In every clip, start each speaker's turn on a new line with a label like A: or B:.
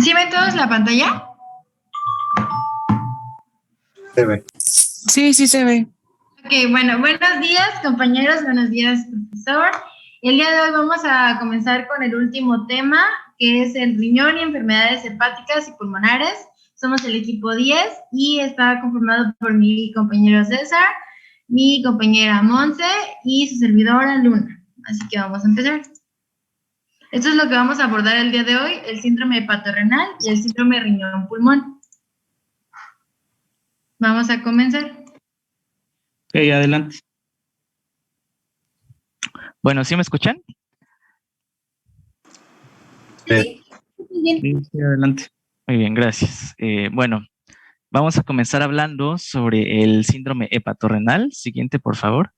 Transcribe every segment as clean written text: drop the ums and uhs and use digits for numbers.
A: ¿Sí ven todos la pantalla?
B: Se ve.
C: Sí, sí se ve.
A: Ok, bueno, buenos días compañeros, buenos días profesor. El día de hoy vamos a comenzar con el último tema, que es el riñón y enfermedades hepáticas y pulmonares. Somos el equipo 10 y está conformado por mi compañero César, mi compañera Monse y su servidora Luna. Así que vamos a empezar. Esto es lo que vamos a abordar el día de hoy, el síndrome hepatorrenal y el síndrome riñón-pulmón. Vamos a comenzar.
B: Ok, adelante.
D: Bueno, ¿sí me escuchan?
A: Sí.
B: Sí, adelante.
D: Muy bien, gracias. Bueno, vamos a comenzar hablando sobre el síndrome hepatorrenal. Siguiente, por favor.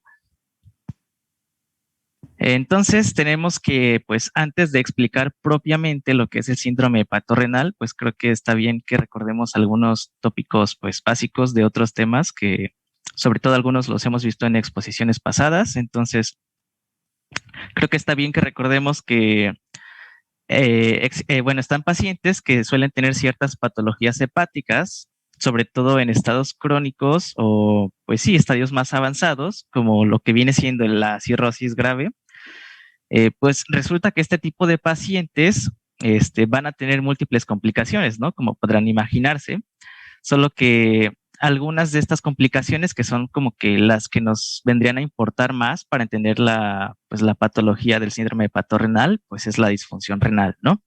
D: Entonces, tenemos que, pues, antes de explicar propiamente lo que es el síndrome hepatorrenal, pues creo que está bien que recordemos algunos tópicos, pues, básicos de otros temas que, sobre todo algunos los hemos visto en exposiciones pasadas. Entonces, creo que está bien que recordemos que bueno, están pacientes que suelen tener ciertas patologías hepáticas, sobre todo en estados crónicos o, pues sí, estadios más avanzados, como lo que viene siendo la cirrosis grave. Pues resulta que este tipo de pacientes van a tener múltiples complicaciones, ¿no? Como podrán imaginarse, solo que algunas de estas complicaciones que son como que las que nos vendrían a importar más para entender pues la patología del síndrome hepatorrenal, pues es la disfunción renal, ¿no?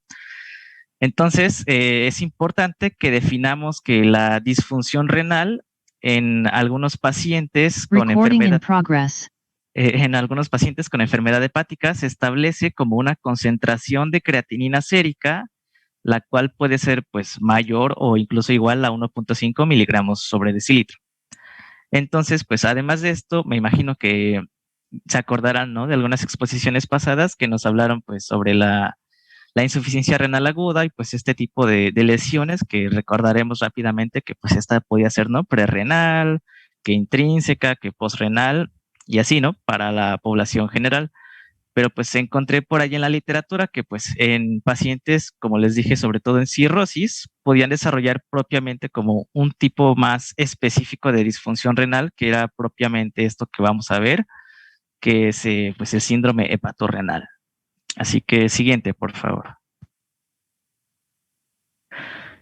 D: Entonces, es importante que definamos que la disfunción renal en algunos pacientes con enfermedad hepática se establece como una concentración de creatinina sérica, la cual puede ser pues mayor o incluso igual a 1.5 miligramos sobre decilitro. Entonces, pues además de esto, me imagino que se acordarán, ¿no? De algunas exposiciones pasadas que nos hablaron pues sobre la insuficiencia renal aguda y pues este tipo de lesiones que recordaremos rápidamente que pues esta podía ser, ¿no? Prerrenal, que intrínseca, que postrenal y así, ¿no? Para la población general. Pero pues encontré por ahí en la literatura que pues en pacientes, como les dije, sobre todo en cirrosis, podían desarrollar propiamente como un tipo más específico de disfunción renal, que era propiamente esto que vamos a ver, que es pues el síndrome hepatorrenal. Así que siguiente, por favor.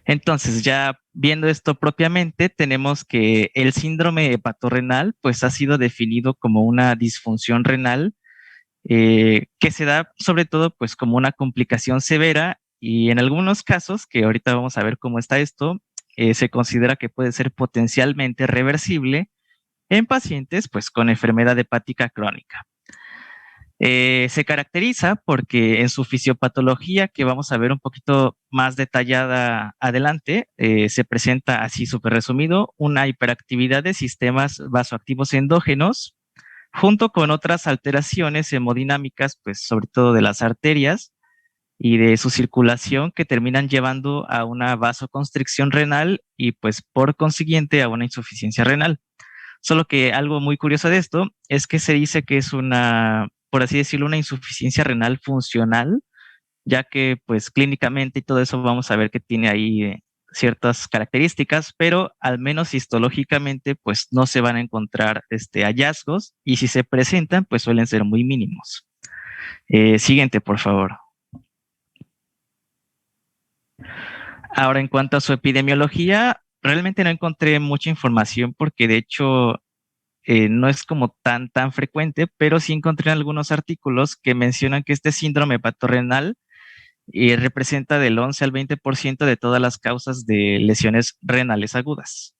D: Entonces, ya viendo esto propiamente, tenemos que el síndrome hepatorrenal pues ha sido definido como una disfunción renal que se da sobre todo pues como una complicación severa y en algunos casos, que ahorita vamos a ver cómo está esto, se considera que puede ser potencialmente reversible en pacientes pues con enfermedad hepática crónica. Se caracteriza porque en su fisiopatología, que vamos a ver un poquito más detallada adelante, se presenta así súper resumido, una hiperactividad de sistemas vasoactivos endógenos, junto con otras alteraciones hemodinámicas, pues sobre todo de las arterias y de su circulación que terminan llevando a una vasoconstricción renal y pues por consiguiente a una insuficiencia renal. Solo que algo muy curioso de esto es que se dice que es una, por así decirlo, una insuficiencia renal funcional, ya que pues clínicamente y todo eso vamos a ver que tiene ahí ciertas características, pero al menos histológicamente pues no se van a encontrar hallazgos y si se presentan pues suelen ser muy mínimos. Siguiente, por favor. Ahora, en cuanto a su epidemiología, realmente no encontré mucha información porque de hecho no es como tan frecuente, pero sí encontré algunos artículos que mencionan que este síndrome hepatorrenal representa del 11 al 20% de todas las causas de lesiones renales agudas.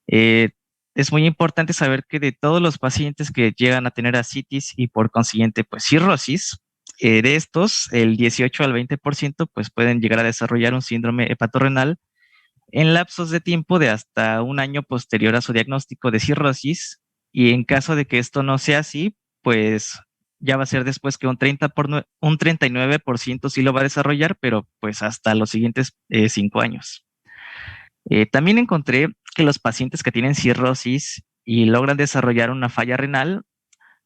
D: Es muy importante saber que de todos los pacientes que llegan a tener ascitis y por consiguiente pues cirrosis, de estos el 18 al 20% pues pueden llegar a desarrollar un síndrome hepatorrenal en lapsos de tiempo de hasta un año posterior a su diagnóstico de cirrosis y en caso de que esto no sea así, pues ya va a ser después que un 39% sí lo va a desarrollar, pero pues hasta los siguientes 5 años. También encontré que los pacientes que tienen cirrosis y logran desarrollar una falla renal,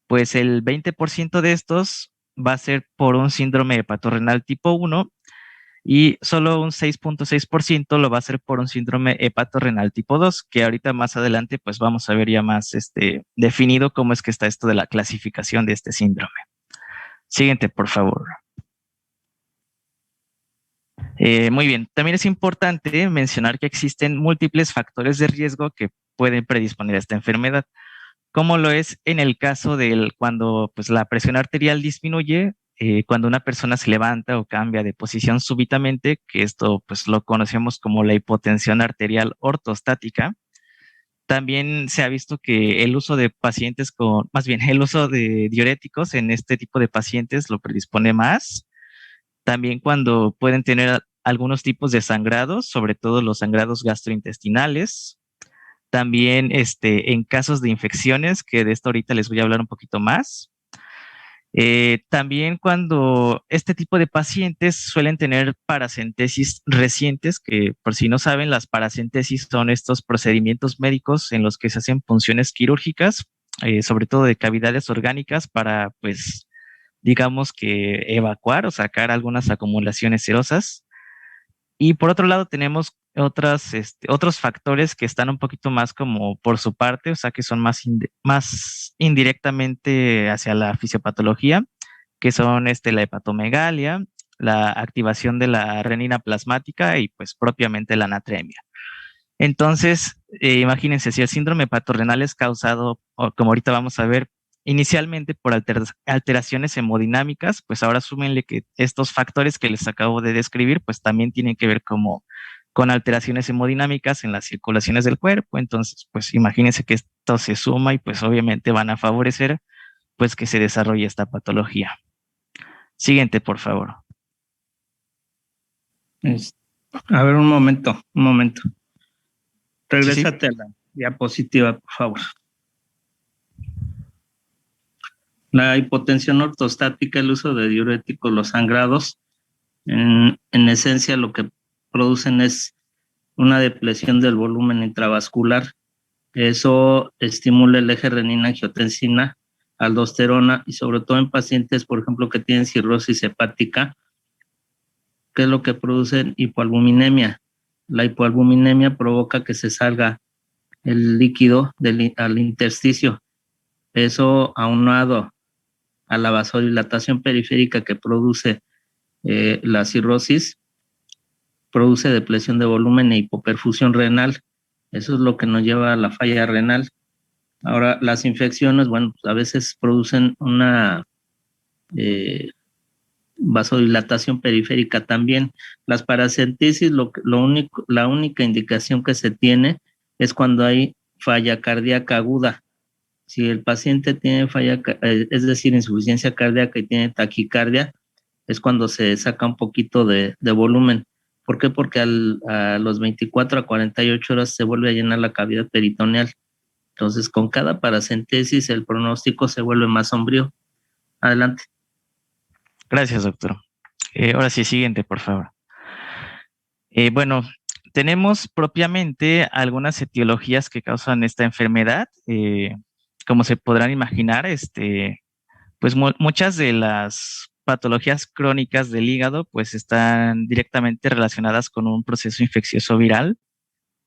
D: pues el 20% de estos va a ser por un síndrome hepatorrenal tipo 1 y solo un 6.6% lo va a hacer por un síndrome hepatorrenal tipo 2, que ahorita más adelante pues vamos a ver ya más definido cómo es que está esto de la clasificación de este síndrome. Siguiente, por favor. Muy bien, también es importante mencionar que existen múltiples factores de riesgo que pueden predisponer a esta enfermedad, como lo es en el caso del cuando pues, la presión arterial disminuye, cuando una persona se levanta o cambia de posición súbitamente, que esto pues lo conocemos como la hipotensión arterial ortostática. También se ha visto que el uso de pacientes con, más bien el uso de diuréticos en este tipo de pacientes lo predispone más. También cuando pueden tener algunos tipos de sangrados, sobre todo los sangrados gastrointestinales. También en casos de infecciones, que de esto ahorita les voy a hablar un poquito más. También cuando este tipo de pacientes suelen tener paracentesis recientes, que por si no saben, las paracentesis son estos procedimientos médicos en los que se hacen punciones quirúrgicas, sobre todo de cavidades orgánicas para, pues, digamos que evacuar o sacar algunas acumulaciones serosas. Y por otro lado tenemos otros factores que están un poquito más como por su parte, o sea, que son más indirectamente hacia la fisiopatología, que son la hepatomegalia, la activación de la renina plasmática y pues propiamente la natremia. Entonces, imagínense, si el síndrome hepatorenal es causado, o como ahorita vamos a ver, inicialmente por alteraciones hemodinámicas, pues ahora súmenle que estos factores que les acabo de describir, pues también tienen que ver como con alteraciones hemodinámicas en las circulaciones del cuerpo. Entonces, pues imagínense que esto se suma y pues obviamente van a favorecer pues que se desarrolle esta patología. Siguiente, por favor.
B: A ver, un momento. Regrésate a la diapositiva, por favor. La hipotensión ortostática, el uso de diuréticos, los sangrados, en esencia lo que producen es una depresión del volumen intravascular. Eso estimula el eje renina-angiotensina, aldosterona, y sobre todo en pacientes, por ejemplo, que tienen cirrosis hepática, que es lo que producen hipoalbuminemia. La hipoalbuminemia provoca que se salga el líquido al intersticio. Eso aunado a la vasodilatación periférica que produce la cirrosis, produce depresión de volumen e hipoperfusión renal. Eso es lo que nos lleva a la falla renal. Ahora, las infecciones, bueno, pues a veces producen una vasodilatación periférica también. Las paracentesis, la única indicación que se tiene es cuando hay falla cardíaca aguda. Si el paciente tiene falla, es decir, insuficiencia cardíaca y tiene taquicardia, es cuando se saca un poquito de volumen. ¿Por qué? Porque a los 24 a 48 horas se vuelve a llenar la cavidad peritoneal. Entonces, con cada paracentesis, el pronóstico se vuelve más sombrío. Adelante.
D: Gracias, doctor. Ahora sí, siguiente, por favor. Bueno, tenemos propiamente algunas etiologías que causan esta enfermedad. Como se podrán imaginar, pues muchas de las patologías crónicas del hígado pues están directamente relacionadas con un proceso infeccioso viral.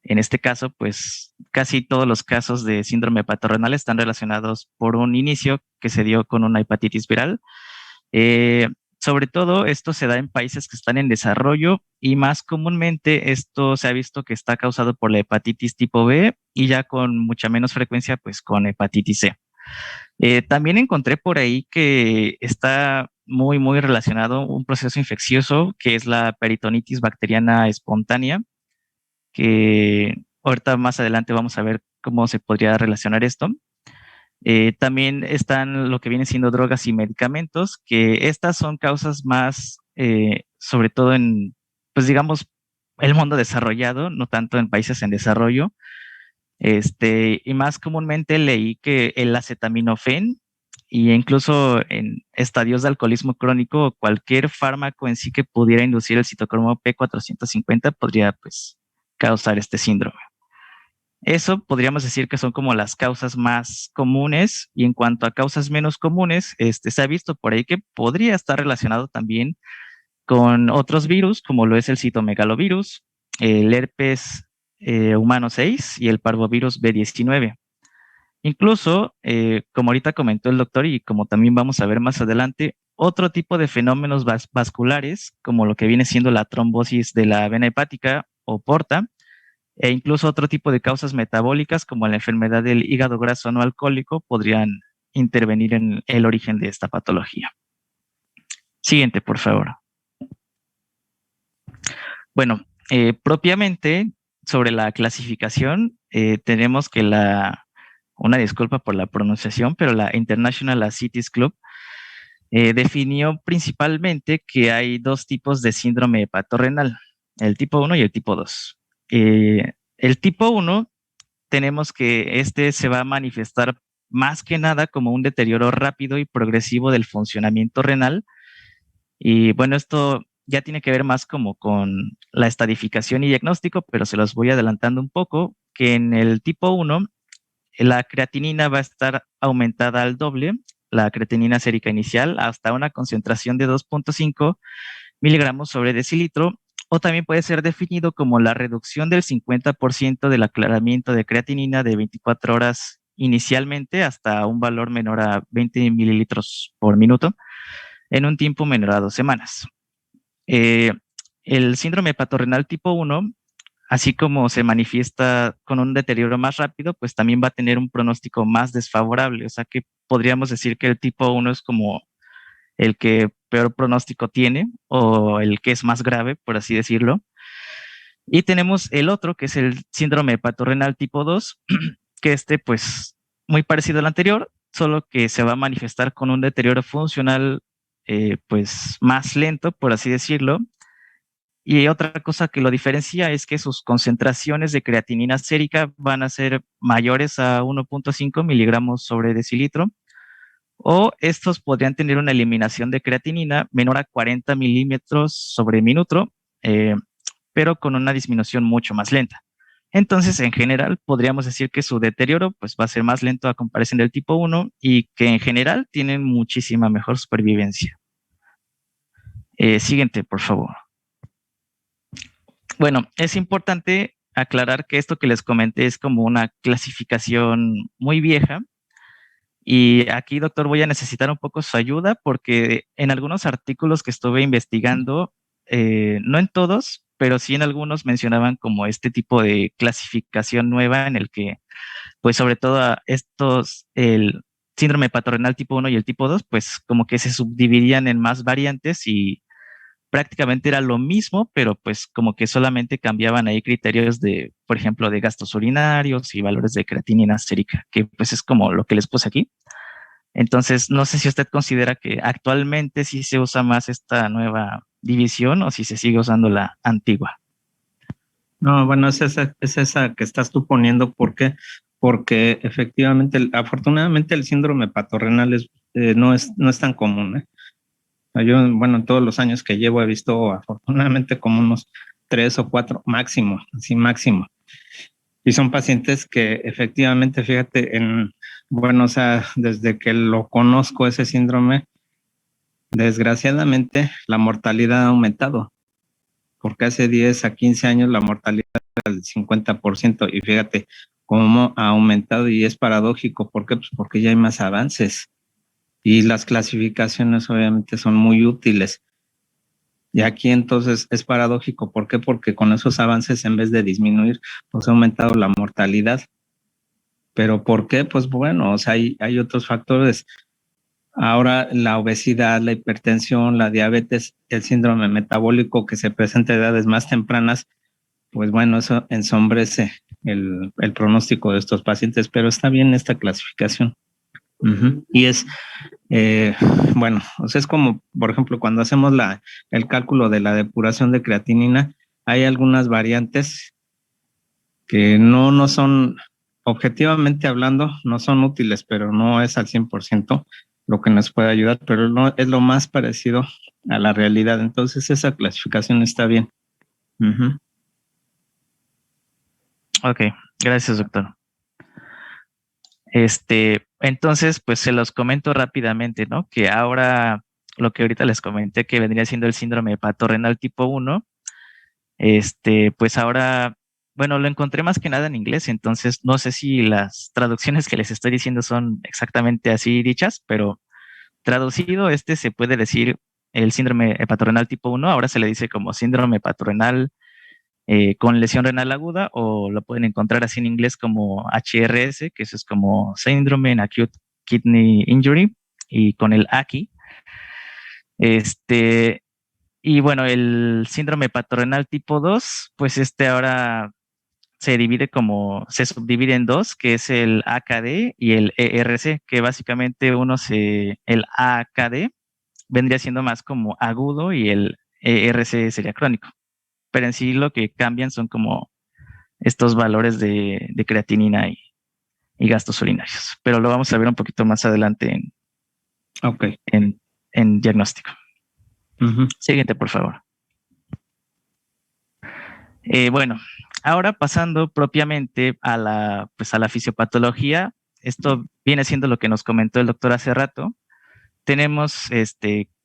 D: En este caso, pues casi todos los casos de síndrome hepatorenal están relacionados por un inicio que se dio con una hepatitis viral. Sobre todo esto se da en países que están en desarrollo y más comúnmente esto se ha visto que está causado por la hepatitis tipo B y ya con mucha menos frecuencia pues con hepatitis C. También encontré por ahí que está muy relacionado un proceso infeccioso que es la peritonitis bacteriana espontánea, que ahorita más adelante vamos a ver cómo se podría relacionar esto. También están lo que vienen siendo drogas y medicamentos, que estas son causas más, sobre todo en, pues digamos, el mundo desarrollado, no tanto en países en desarrollo. Y más comúnmente leí que el acetaminofén y incluso en estadios de alcoholismo crónico, cualquier fármaco en sí que pudiera inducir el citocromo P450 podría pues causar este síndrome. Eso podríamos decir que son como las causas más comunes, y en cuanto a causas menos comunes, se ha visto por ahí que podría estar relacionado también con otros virus, como lo es el citomegalovirus, el herpes humano 6 y el parvovirus B19. Incluso, como ahorita comentó el doctor y como también vamos a ver más adelante, otro tipo de fenómenos vasculares, como lo que viene siendo la trombosis de la vena hepática o porta, e incluso otro tipo de causas metabólicas, como la enfermedad del hígado graso no alcohólico, podrían intervenir en el origen de esta patología. Siguiente, por favor. Bueno, propiamente sobre la clasificación, tenemos que una disculpa por la pronunciación, pero la International Ascites Club definió principalmente que hay dos tipos de síndrome hepatorrenal, el tipo 1 y el tipo 2. El tipo 1 tenemos que este se va a manifestar más que nada como un deterioro rápido y progresivo del funcionamiento renal. Y bueno, esto ya tiene que ver más como con la estadificación y diagnóstico, pero se los voy adelantando un poco, que en el tipo 1 la creatinina va a estar aumentada al doble, la creatinina sérica inicial, hasta una concentración de 2.5 miligramos sobre decilitro, o también puede ser definido como la reducción del 50% del aclaramiento de creatinina de 24 horas inicialmente hasta un valor menor a 20 mililitros por minuto en un tiempo menor a 2 semanas. El síndrome hepatorrenal tipo 1, así como se manifiesta con un deterioro más rápido, pues también va a tener un pronóstico más desfavorable. O sea que podríamos decir que el tipo 1 es como el que peor pronóstico tiene o el que es más grave, por así decirlo. Y tenemos el otro, que es el síndrome hepatorrenal tipo 2, que pues muy parecido al anterior, solo que se va a manifestar con un deterioro funcional pues más lento, por así decirlo. Y otra cosa que lo diferencia es que sus concentraciones de creatinina sérica van a ser mayores a 1.5 miligramos sobre decilitro, o estos podrían tener una eliminación de creatinina menor a 40 milímetros sobre minuto, pero con una disminución mucho más lenta. Entonces, en general, podríamos decir que su deterioro pues, va a ser más lento a comparación del tipo 1 y que en general tienen muchísima mejor supervivencia. Siguiente, por favor. Bueno, es importante aclarar que esto que les comenté es como una clasificación muy vieja. Y aquí, doctor, voy a necesitar un poco su ayuda porque en algunos artículos que estuve investigando, no en todos, pero sí en algunos mencionaban como este tipo de clasificación nueva en el que, pues sobre todo el síndrome hepatorrenal tipo 1 y el tipo 2, pues como que se subdividían en más variantes y prácticamente era lo mismo, pero pues como que solamente cambiaban ahí criterios de, por ejemplo, de gastos urinarios y valores de creatinina sérica, que pues es como lo que les puse aquí. Entonces, no sé si usted considera que actualmente sí se usa más esta nueva división o si se sigue usando la antigua.
B: No, bueno, es esa que estás tú poniendo. ¿Por qué? Porque efectivamente, afortunadamente el síndrome hepatorrenal no es tan común, ¿eh? Yo, bueno, en todos los años que llevo he visto afortunadamente como unos 3 o 4 máximo, así máximo. Y son pacientes que efectivamente, fíjate, bueno, o sea, desde que lo conozco ese síndrome, desgraciadamente la mortalidad ha aumentado, porque hace 10 a 15 años la mortalidad era del 50%, y fíjate cómo ha aumentado, y es paradójico. ¿Por qué? Pues porque ya hay más avances. Y las clasificaciones obviamente son muy útiles. Y aquí entonces es paradójico. ¿Por qué? Porque con esos avances, en vez de disminuir, pues ha aumentado la mortalidad. ¿Pero por qué? Pues bueno, o sea, hay otros factores. Ahora la obesidad, la hipertensión, la diabetes, el síndrome metabólico que se presenta a edades más tempranas, pues bueno, eso ensombrece el pronóstico de estos pacientes, pero está bien esta clasificación. Y es, bueno, o sea, es como, por ejemplo, cuando hacemos el cálculo de la depuración de creatinina, hay algunas variantes que no son, objetivamente hablando, no son útiles, pero no es al 100% lo que nos puede ayudar, pero no es lo más parecido a la realidad. Entonces, esa clasificación está bien.
D: Ok, gracias, doctor. Entonces, pues se los comento rápidamente, ¿no? Que ahora lo que ahorita les comenté que vendría siendo el síndrome hepatorrenal tipo 1, pues ahora, bueno, lo encontré más que nada en inglés, entonces no sé si las traducciones que les estoy diciendo son exactamente así dichas, pero traducido, se puede decir el síndrome hepatorrenal tipo 1, ahora se le dice como síndrome hepatorrenal con lesión renal aguda, o lo pueden encontrar así en inglés como HRS, que eso es como Syndrome in Acute Kidney Injury, y con el AKI. Y bueno, el síndrome hepatorrenal tipo 2, pues ahora se subdivide en dos, que es el AKD y el ERC, que básicamente el AKD vendría siendo más como agudo y el ERC sería crónico. Pero en sí lo que cambian son como estos valores de creatinina y gastos urinarios. Pero lo vamos a ver un poquito más adelante en diagnóstico. Siguiente, por favor. Bueno, ahora pasando propiamente a la fisiopatología, esto viene siendo lo que nos comentó el doctor hace rato. Tenemos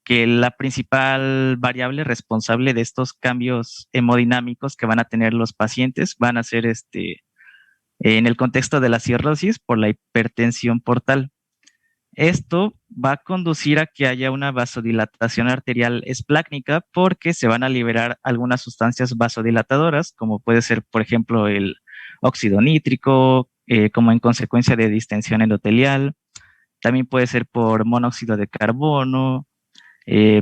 D: que la principal variable responsable de estos cambios hemodinámicos que van a tener los pacientes van a ser en el contexto de la cirrosis por la hipertensión portal. Esto va a conducir a que haya una vasodilatación arterial esplácnica porque se van a liberar algunas sustancias vasodilatadoras, como puede ser, por ejemplo, el óxido nítrico, como en consecuencia de distensión endotelial. También puede ser por monóxido de carbono,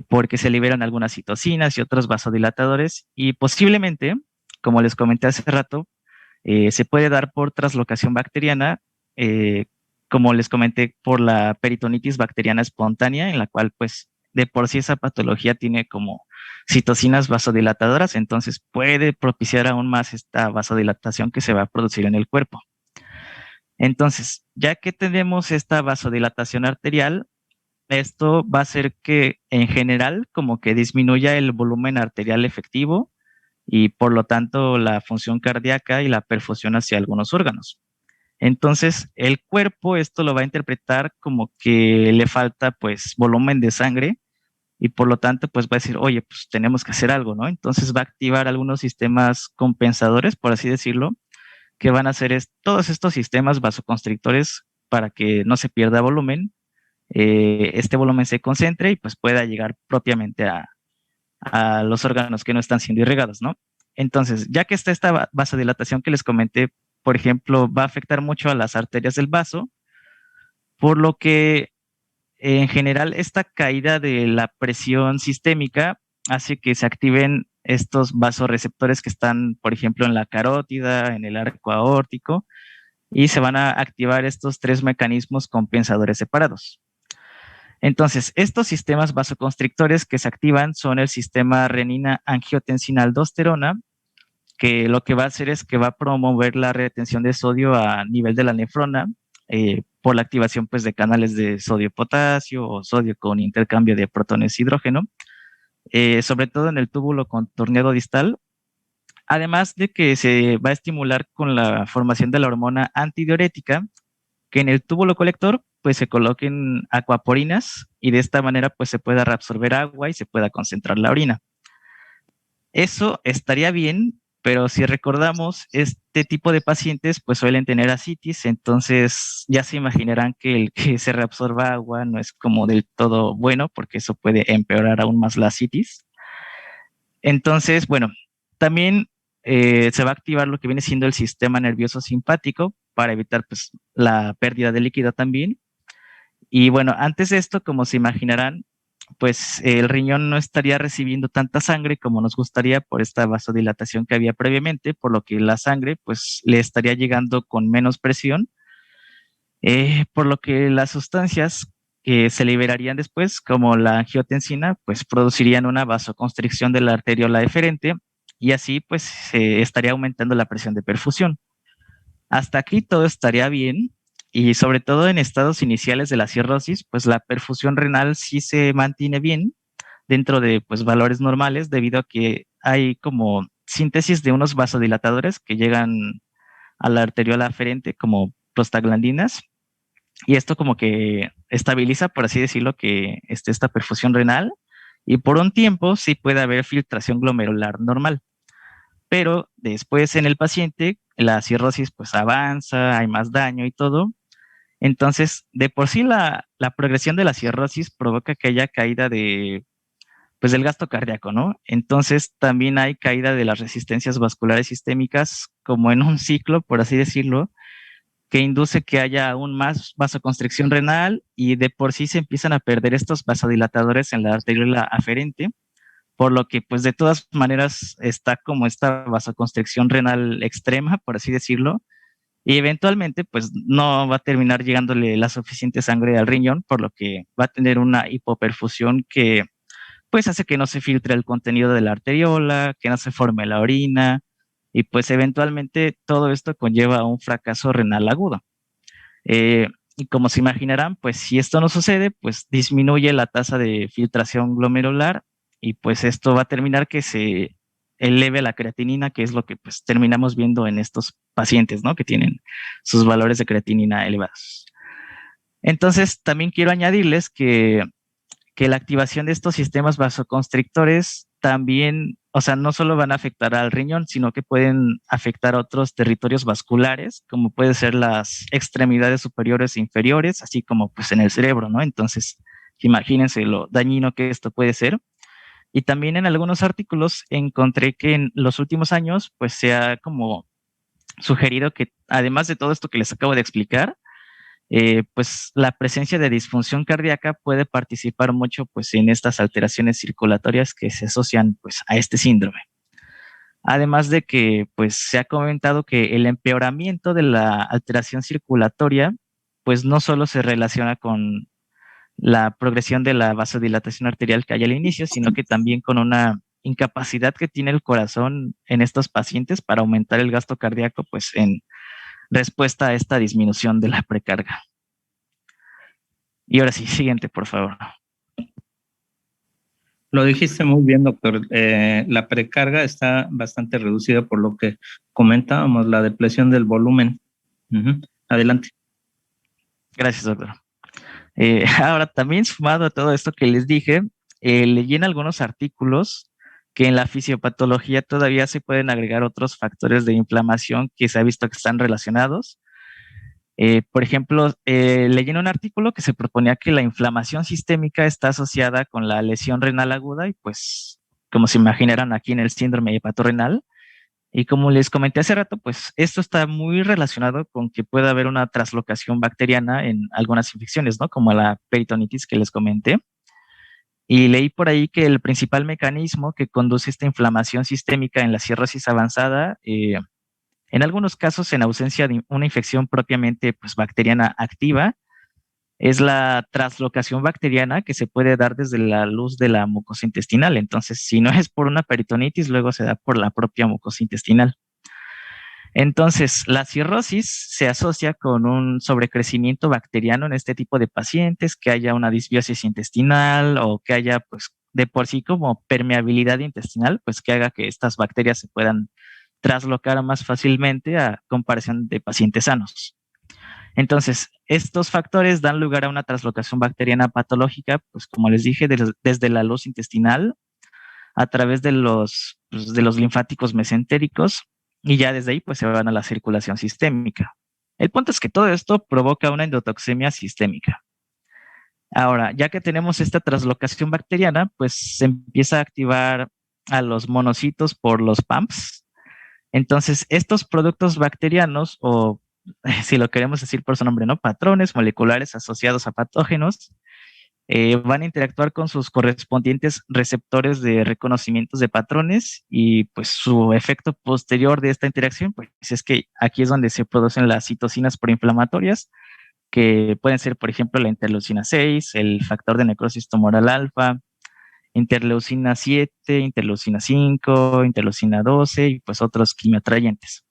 D: porque se liberan algunas citocinas y otros vasodilatadores. Y posiblemente, como les comenté hace rato, se puede dar por translocación bacteriana, como les comenté, por la peritonitis bacteriana espontánea, en la cual pues de por sí esa patología tiene como citocinas vasodilatadoras, entonces puede propiciar aún más esta vasodilatación que se va a producir en el cuerpo. Entonces, ya que tenemos esta vasodilatación arterial, esto va a hacer que en general como que disminuya el volumen arterial efectivo y por lo tanto la función cardíaca y la perfusión hacia algunos órganos. Entonces, el cuerpo esto lo va a interpretar como que le falta pues volumen de sangre y por lo tanto pues va a decir, oye, pues tenemos que hacer algo, ¿no? Entonces va a activar algunos sistemas compensadores, por así decirlo, que van a hacer todos estos sistemas vasoconstrictores para que no se pierda volumen, este volumen se concentre y pues pueda llegar propiamente a los órganos que no están siendo irrigados, ¿no? Entonces, ya que está esta vasodilatación que les comenté, por ejemplo, va a afectar mucho a las arterias del vaso, por lo que en general esta caída de la presión sistémica hace que se activen estos vasoreceptores que están, por ejemplo, en la carótida, en el arco aórtico, y se van a activar estos tres mecanismos compensadores separados. Entonces, estos sistemas vasoconstrictores que se activan son el sistema renina-angiotensina-aldosterona, que lo que va a hacer es que va a promover la retención de sodio a nivel de la nefrona por la activación pues, de canales de sodio-potasio o sodio con intercambio de protones-hidrógeno, sobre todo en el túbulo contorneado distal, además de que se va a estimular con la formación de la hormona antidiurética, que en el túbulo colector pues se coloquen aquaporinas y de esta manera pues se pueda reabsorber agua y se pueda concentrar la orina. Eso estaría bien, pero si recordamos, este tipo de pacientes pues suelen tener ascitis, entonces ya se imaginarán que el que se reabsorba agua no es como del todo bueno porque eso puede empeorar aún más la ascitis. Entonces, bueno, también se va a activar lo que viene siendo el sistema nervioso simpático para evitar pues la pérdida de líquido también. Y bueno, antes de esto, como se imaginarán, pues el riñón no estaría recibiendo tanta sangre como nos gustaría por esta vasodilatación que había previamente, por lo que la sangre pues le estaría llegando con menos presión, por lo que las sustancias que se liberarían después, como la angiotensina, pues producirían una vasoconstricción de la arteriola eferente y así pues se estaría aumentando la presión de perfusión. Hasta aquí todo estaría bien. Y sobre todo en estados iniciales de la cirrosis, pues la perfusión renal sí se mantiene bien dentro de pues, valores normales debido a que hay como síntesis de unos vasodilatadores que llegan a la arteriola aferente como prostaglandinas y esto como que estabiliza, por así decirlo, que esté esta perfusión renal, y por un tiempo sí puede haber filtración glomerular normal. Pero después en el paciente la cirrosis pues avanza, hay más daño y todo. Entonces, de por sí la progresión de la cirrosis provoca que haya caída pues del gasto cardíaco, ¿no? Entonces, también hay caída de las resistencias vasculares sistémicas, como en un ciclo, por así decirlo, que induce que haya aún más vasoconstricción renal, y de por sí se empiezan a perder estos vasodilatadores en la arteriola aferente, por lo que pues de todas maneras está como esta vasoconstricción renal extrema, por así decirlo, y eventualmente pues no va a terminar llegándole la suficiente sangre al riñón, por lo que va a tener una hipoperfusión que pues hace que no se filtre el contenido de la arteriola, que no se forme la orina, y pues eventualmente todo esto conlleva a un fracaso renal agudo. Y como se imaginarán, pues si esto no sucede, pues disminuye la tasa de filtración glomerular, y pues esto va a terminar que se eleve la creatinina, que es lo que pues terminamos viendo en estos pacientes, ¿no? Que tienen sus valores de creatinina elevados. Entonces, también quiero añadirles que la activación de estos sistemas vasoconstrictores también, o sea, no solo van a afectar al riñón, sino que pueden afectar a otros territorios vasculares, como pueden ser las extremidades superiores e inferiores, así como pues en el cerebro, ¿no? Entonces, imagínense lo dañino que esto puede ser. Y también en algunos artículos encontré que en los últimos años, pues se ha como sugerido que además de todo esto que les acabo de explicar, pues la presencia de disfunción cardíaca puede participar mucho pues en estas alteraciones circulatorias que se asocian pues a este síndrome. Además de que pues se ha comentado que el empeoramiento de la alteración circulatoria pues no solo se relaciona con la progresión de la vasodilatación arterial que hay al inicio, sino que también con una incapacidad que tiene el corazón en estos pacientes para aumentar el gasto cardíaco pues en respuesta a esta disminución de la precarga. Y ahora sí, siguiente, por favor.
B: Lo dijiste muy bien, doctor. La precarga está bastante reducida por lo que comentábamos, la depresión del volumen. Adelante.
D: Gracias, doctor. Ahora, también sumado a todo esto que les dije, leí en algunos artículos que en la fisiopatología todavía se pueden agregar otros factores de inflamación que se ha visto que están relacionados. Por ejemplo, leí en un artículo que se proponía que la inflamación sistémica está asociada con la lesión renal aguda, y pues, como se imaginarán aquí en el síndrome hepatorrenal. Y como les comenté hace rato, pues esto está muy relacionado con que pueda haber una traslocación bacteriana en algunas infecciones, ¿no? Como la peritonitis que les comenté. Y leí por ahí que el principal mecanismo que conduce esta inflamación sistémica en la cirrosis avanzada, en algunos casos en ausencia de una infección propiamente pues, bacteriana activa, es la translocación bacteriana que se puede dar desde la luz de la mucosa intestinal. Entonces, si no es por una peritonitis, luego se da por la propia mucosa intestinal. Entonces, la cirrosis se asocia con un sobrecrecimiento bacteriano en este tipo de pacientes, que haya una disbiosis intestinal o que haya, pues, de por sí como permeabilidad intestinal, pues que haga que estas bacterias se puedan traslocar más fácilmente a comparación de pacientes sanos. Entonces, estos factores dan lugar a una translocación bacteriana patológica, pues como les dije, desde la luz intestinal a través de los linfáticos mesentéricos, y ya desde ahí pues se van a la circulación sistémica. El punto es que todo esto provoca una endotoxemia sistémica. Ahora, ya que tenemos esta translocación bacteriana, pues se empieza a activar a los monocitos por los PAMPs. Entonces, estos productos bacterianos, o si lo queremos decir por su nombre, ¿no? Patrones moleculares asociados a patógenos, van a interactuar con sus correspondientes receptores de reconocimientos de patrones, y pues su efecto posterior de esta interacción, pues es que aquí es donde se producen las citocinas proinflamatorias, que pueden ser, por ejemplo, la interleucina 6, el factor de necrosis tumoral alfa, interleucina 7, interleucina 5, interleucina 12 y pues otros quimioatrayentes.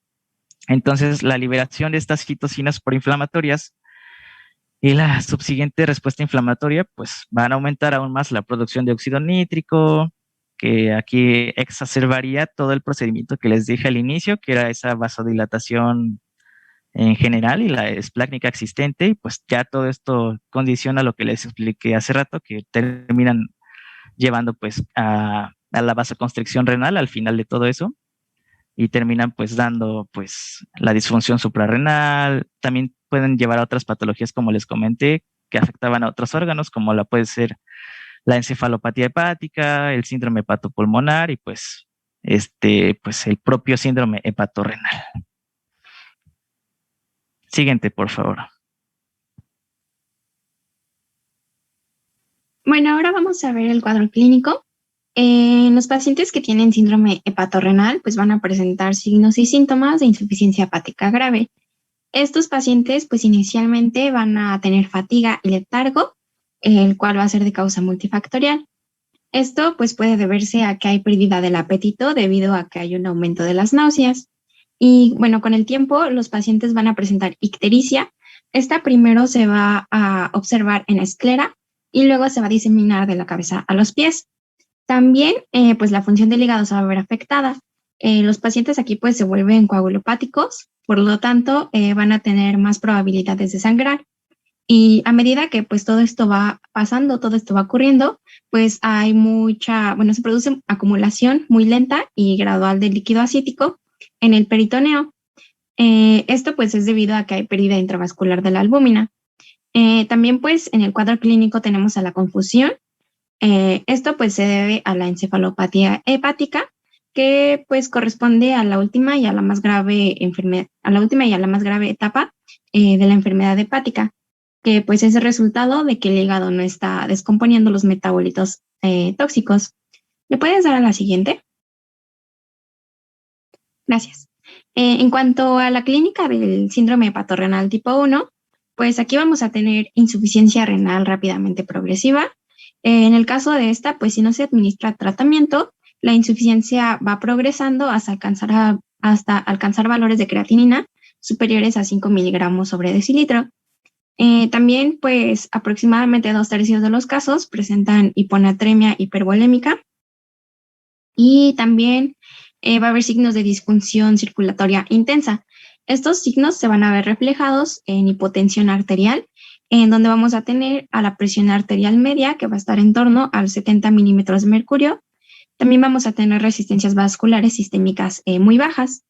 D: Entonces, la liberación de estas citocinas proinflamatorias y la subsiguiente respuesta inflamatoria, pues van a aumentar aún más la producción de óxido nítrico, que aquí exacerbaría todo el procedimiento que les dije al inicio, que era esa vasodilatación en general y la esplácnica existente, y pues ya todo esto condiciona lo que les expliqué hace rato, que terminan llevando pues a la vasoconstricción renal al final de todo eso, y terminan pues dando pues la disfunción suprarrenal. También pueden llevar a otras patologías, como les comenté, que afectaban a otros órganos, como la puede ser la encefalopatía hepática, el síndrome hepatopulmonar y pues pues el propio síndrome hepatorrenal. Siguiente, por favor.
E: Bueno, ahora vamos a ver el cuadro clínico. Los pacientes que tienen síndrome hepatorrenal pues van a presentar signos y síntomas de insuficiencia hepática grave. Estos pacientes pues inicialmente van a tener fatiga y letargo, el cual va a ser de causa multifactorial. Esto pues puede deberse a que hay pérdida del apetito debido a que hay un aumento de las náuseas. Y bueno, con el tiempo los pacientes van a presentar ictericia. Esta primero se va a observar en la esclera y luego se va a diseminar de la cabeza a los pies. También, pues la función del hígado se va a ver afectada. Los pacientes aquí pues se vuelven coagulopáticos, por lo tanto van a tener más probabilidades de sangrar. Y a medida que pues todo esto va pasando, todo esto va ocurriendo, pues hay se produce acumulación muy lenta y gradual de líquido acítico en el peritoneo. Esto pues es debido a que hay pérdida intravascular de la albúmina. También pues en el cuadro clínico tenemos a la confusión. Esto pues se debe a la encefalopatía hepática, que pues corresponde a la última y a la más grave etapa de la enfermedad hepática, que pues es el resultado de que el hígado no está descomponiendo los metabolitos tóxicos. ¿Le puedes dar a la siguiente? Gracias. En cuanto a la clínica del síndrome hepatorrenal tipo 1, pues aquí vamos a tener insuficiencia renal rápidamente progresiva. En el caso de esta, pues si no se administra tratamiento, la insuficiencia va progresando hasta alcanzar valores de creatinina superiores a 5 miligramos sobre decilitro. También, pues aproximadamente 2/3 de los casos presentan hiponatremia hipervolémica, y también va a haber signos de disfunción circulatoria intensa. Estos signos se van a ver reflejados en hipotensión arterial, en donde vamos a tener a la presión arterial media, que va a estar en torno al 70 milímetros de mercurio. También vamos a tener resistencias vasculares sistémicas muy bajas.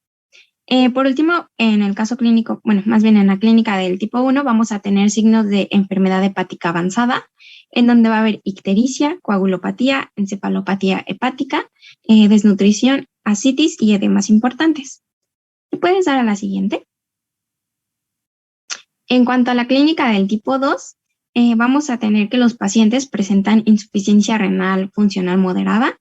E: Por último, en el caso clínico, más bien en la clínica del tipo 1, vamos a tener signos de enfermedad hepática avanzada, en donde va a haber ictericia, coagulopatía, encefalopatía hepática, desnutrición, ascitis y edemas importantes. ¿Me puedes dar a la siguiente? En cuanto a la clínica del tipo 2, vamos a tener que los pacientes presentan insuficiencia renal funcional moderada.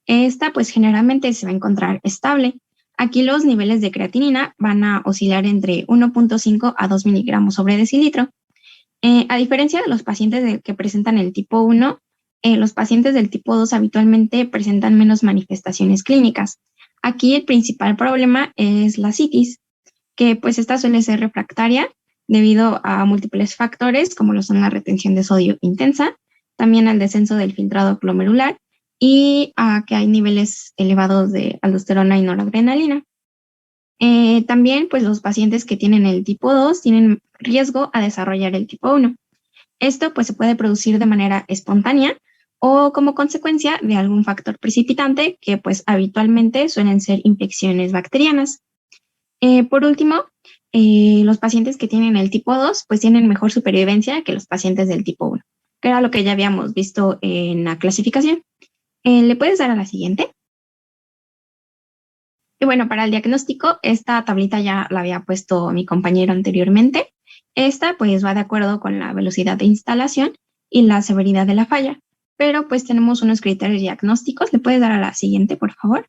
E: Esta pues generalmente se va a encontrar estable. Aquí los niveles de creatinina van a oscilar entre 1.5 a 2 miligramos sobre decilitro. A diferencia de los pacientes que presentan el tipo 1, los pacientes del tipo 2 habitualmente presentan menos manifestaciones clínicas. Aquí el principal problema es la ascitis, que pues esta suele ser refractaria debido a múltiples factores, como lo son la retención de sodio intensa, también al descenso del filtrado glomerular y a que hay niveles elevados de aldosterona y noradrenalina. También, pues los pacientes que tienen el tipo 2 tienen riesgo a desarrollar el tipo 1. Esto pues se puede producir de manera espontánea o como consecuencia de algún factor precipitante que pues habitualmente suelen ser infecciones bacterianas. Por último, los pacientes que tienen el tipo 2 pues tienen mejor supervivencia que los pacientes del tipo 1, que era lo que ya habíamos visto en la clasificación. ¿Le puedes dar a la siguiente? Y bueno, para el diagnóstico, esta tablita ya la había puesto mi compañero anteriormente. Esta pues va de acuerdo con la velocidad de instalación y la severidad de la falla, pero pues tenemos unos criterios diagnósticos. ¿Le puedes dar a la siguiente, por favor?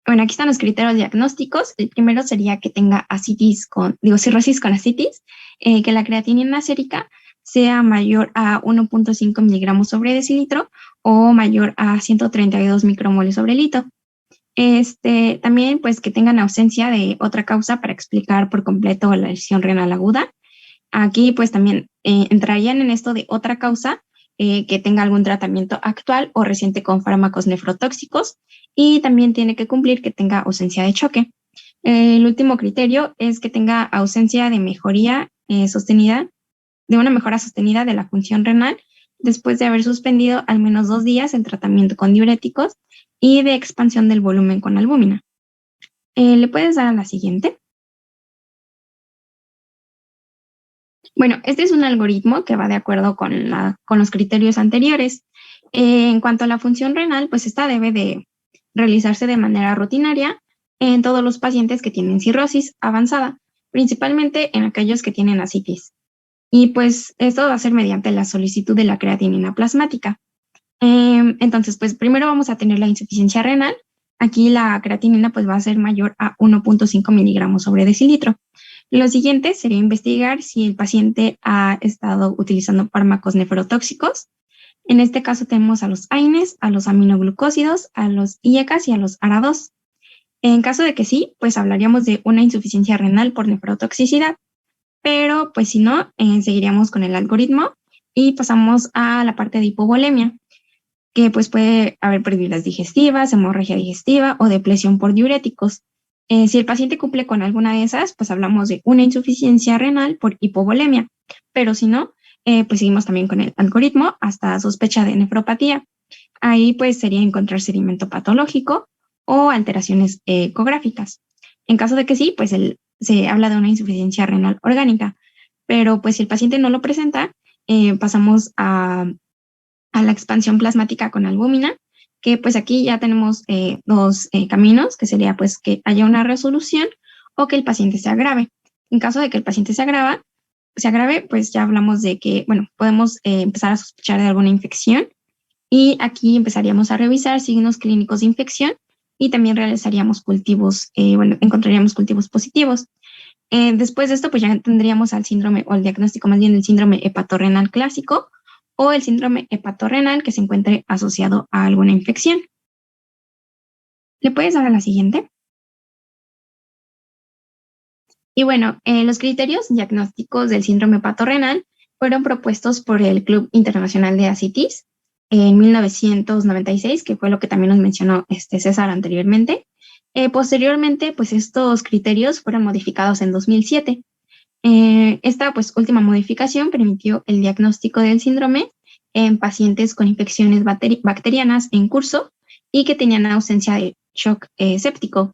E: Bueno, aquí están los criterios diagnósticos. El primero sería que tenga cirrosis con ascitis, que la creatinina sérica sea mayor a 1.5 miligramos sobre decilitro o mayor a 132 micromoles sobre litro. También pues que tengan ausencia de otra causa para explicar por completo la lesión renal aguda. Aquí pues también entrarían en esto de otra causa que tenga algún tratamiento actual o reciente con fármacos nefrotóxicos, y también tiene que cumplir que tenga ausencia de choque. El último criterio es que tenga ausencia de mejoría sostenida, de una mejora sostenida de la función renal después de haber suspendido al menos 2 días el tratamiento con diuréticos y de expansión del volumen con albúmina. ¿Le puedes dar a la siguiente? Bueno, este es un algoritmo que va de acuerdo con los criterios anteriores. En cuanto a la función renal, pues esta debe de realizarse de manera rutinaria en todos los pacientes que tienen cirrosis avanzada, principalmente en aquellos que tienen ascitis. Y pues esto va a ser mediante la solicitud de la creatinina plasmática. Entonces, pues primero vamos a tener la insuficiencia renal. Aquí la creatinina pues va a ser mayor a 1.5 miligramos sobre decilitro. Lo siguiente sería investigar si el paciente ha estado utilizando fármacos nefrotóxicos. En este caso tenemos a los AINES, a los aminoglucósidos, a los IECAS y a los ARA2. En caso de que sí, pues hablaríamos de una insuficiencia renal por nefrotoxicidad. Pero pues si no, seguiríamos con el algoritmo y pasamos a la parte de hipovolemia, que pues puede haber pérdidas digestivas, hemorragia digestiva o depresión por diuréticos. Si el paciente cumple con alguna de esas, pues hablamos de una insuficiencia renal por hipovolemia, pero si no, pues seguimos también con el algoritmo hasta sospecha de nefropatía. Ahí pues sería encontrar sedimento patológico o alteraciones ecográficas. En caso de que sí, pues se habla de una insuficiencia renal orgánica, pero pues si el paciente no lo presenta, pasamos a la expansión plasmática con albúmina, que pues aquí ya tenemos 2 caminos, que sería pues que haya una resolución o que el paciente se agrave. En caso de que el paciente se agrave, pues ya hablamos de que, bueno, podemos empezar a sospechar de alguna infección y aquí empezaríamos a revisar signos clínicos de infección y también realizaríamos cultivos, encontraríamos cultivos positivos. Después de esto, pues ya tendríamos al síndrome, o el diagnóstico más bien del síndrome hepatorrenal clásico, o el síndrome hepatorrenal que se encuentre asociado a alguna infección. ¿Le puedes dar a la siguiente? Y bueno, los criterios diagnósticos del síndrome hepatorrenal fueron propuestos por el Club Internacional de Ascitis en 1996, que fue lo que también nos mencionó César anteriormente. Posteriormente, pues estos criterios fueron modificados en 2007. Esta pues última modificación permitió el diagnóstico del síndrome en pacientes con infecciones bacterianas en curso y que tenían ausencia de shock séptico.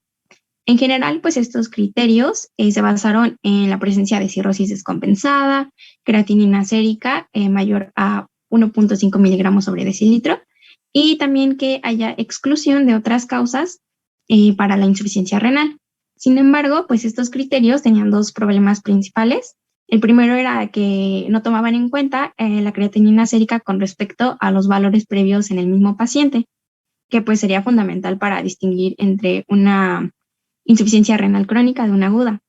E: En general, pues estos criterios se basaron en la presencia de cirrosis descompensada, creatinina sérica mayor a 1.5 miligramos sobre decilitro y también que haya exclusión de otras causas para la insuficiencia renal. Sin embargo, pues estos criterios tenían 2 problemas principales. El primero era que no tomaban en cuenta la creatinina sérica con respecto a los valores previos en el mismo paciente, que pues sería fundamental para distinguir entre una insuficiencia renal crónica de una aguda.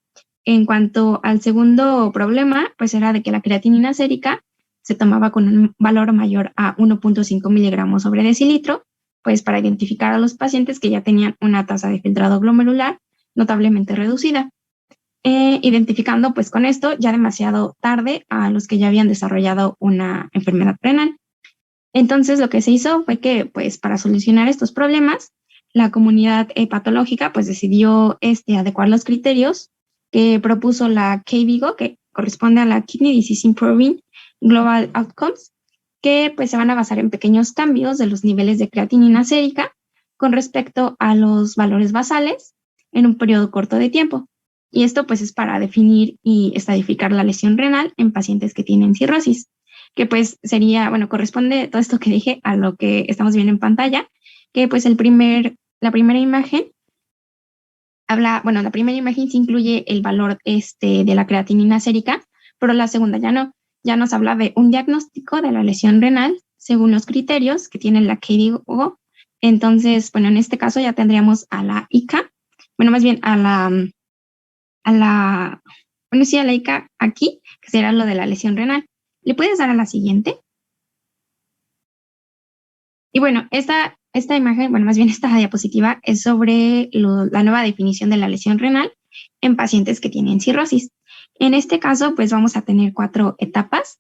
E: En cuanto al segundo problema, pues era de que la creatinina sérica se tomaba con un valor mayor a 1.5 miligramos sobre decilitro, pues para identificar a los pacientes que ya tenían una tasa de filtrado glomerular notablemente reducida, identificando pues con esto ya demasiado tarde a los que ya habían desarrollado una enfermedad renal. Entonces lo que se hizo fue que pues para solucionar estos problemas, la comunidad patológica pues decidió adecuar los criterios que propuso la KDIGO, que corresponde a la Kidney Disease Improving Global Outcomes, que pues se van a basar en pequeños cambios de los niveles de creatinina sérica con respecto a los valores basales en un periodo corto de tiempo. Y esto pues es para definir y estadificar la lesión renal en pacientes que tienen cirrosis, que pues sería, bueno, corresponde todo esto que dije a lo que estamos viendo en pantalla, que pues la primera imagen habla, bueno, la primera imagen sí incluye el valor de la creatinina sérica, pero la segunda ya no, ya nos habla de un diagnóstico de la lesión renal según los criterios que tiene la KDIGO. Entonces, bueno, en este caso ya tendríamos a la ICA, bueno, más bien a la ICA aquí, que será lo de la lesión renal. ¿Le puedes dar a la siguiente? Y bueno, esta imagen, bueno, más bien esta diapositiva es sobre la nueva definición de la lesión renal en pacientes que tienen cirrosis. En este caso, pues vamos a tener 4 etapas.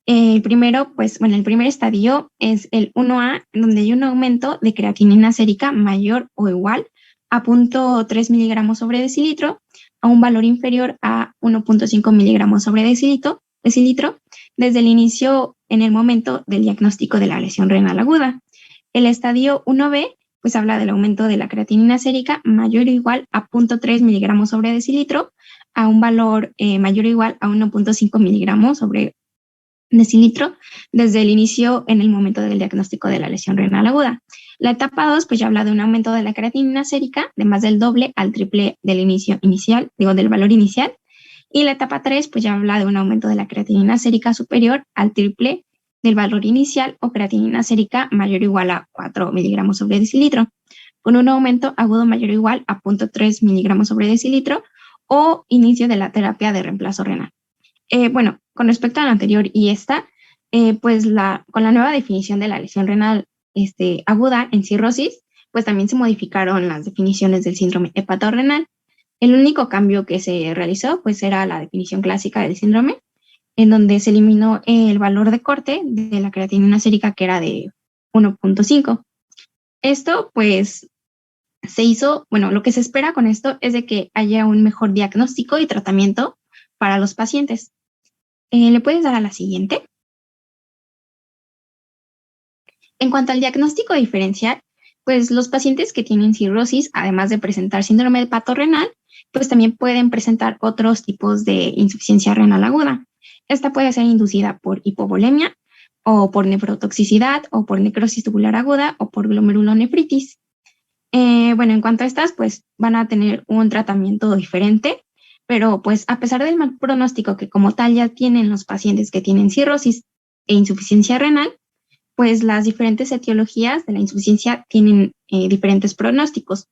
E: El primero, pues, bueno, el primer estadio es el 1A, donde hay un aumento de creatinina sérica mayor o igual a 0.3 miligramos sobre decilitro a un valor inferior a 1.5 miligramos sobre decilitro desde el inicio en el momento del diagnóstico de la lesión renal aguda. El estadio 1B pues habla del aumento de la creatinina sérica mayor o igual a 0.3 miligramos sobre decilitro a un valor mayor o igual a 1.5 miligramos sobre decilitro desde el inicio en el momento del diagnóstico de la lesión renal aguda. La etapa 2 pues ya habla de un aumento de la creatinina sérica de más del doble al triple del del valor inicial. Y la etapa 3 pues ya habla de un aumento de la creatinina sérica superior al triple del valor inicial o creatinina sérica mayor o igual a 4 miligramos sobre decilitro, con un aumento agudo mayor o igual a 0.3 miligramos sobre decilitro o inicio de la terapia de reemplazo renal. Bueno, con respecto a lo anterior y pues con la nueva definición de la lesión renal aguda en cirrosis, pues también se modificaron las definiciones del síndrome hepatorrenal. El único cambio que se realizó pues era la definición clásica del síndrome, en donde se eliminó el valor de corte de la creatinina sérica que era de 1.5. Esto pues se hizo, bueno, lo que se espera con esto es de que haya un mejor diagnóstico y tratamiento para los pacientes. ¿Le puedes dar a la siguiente? En cuanto al diagnóstico diferencial, pues los pacientes que tienen cirrosis, además de presentar síndrome hepatorrenal, pues también pueden presentar otros tipos de insuficiencia renal aguda. Esta puede ser inducida por hipovolemia, o por nefrotoxicidad, o por necrosis tubular aguda, o por glomerulonefritis. Bueno, en cuanto a estas, pues van a tener un tratamiento diferente, pero pues a pesar del mal pronóstico que como tal ya tienen los pacientes que tienen cirrosis e insuficiencia renal, pues las diferentes etiologías de la insuficiencia tienen diferentes pronósticos,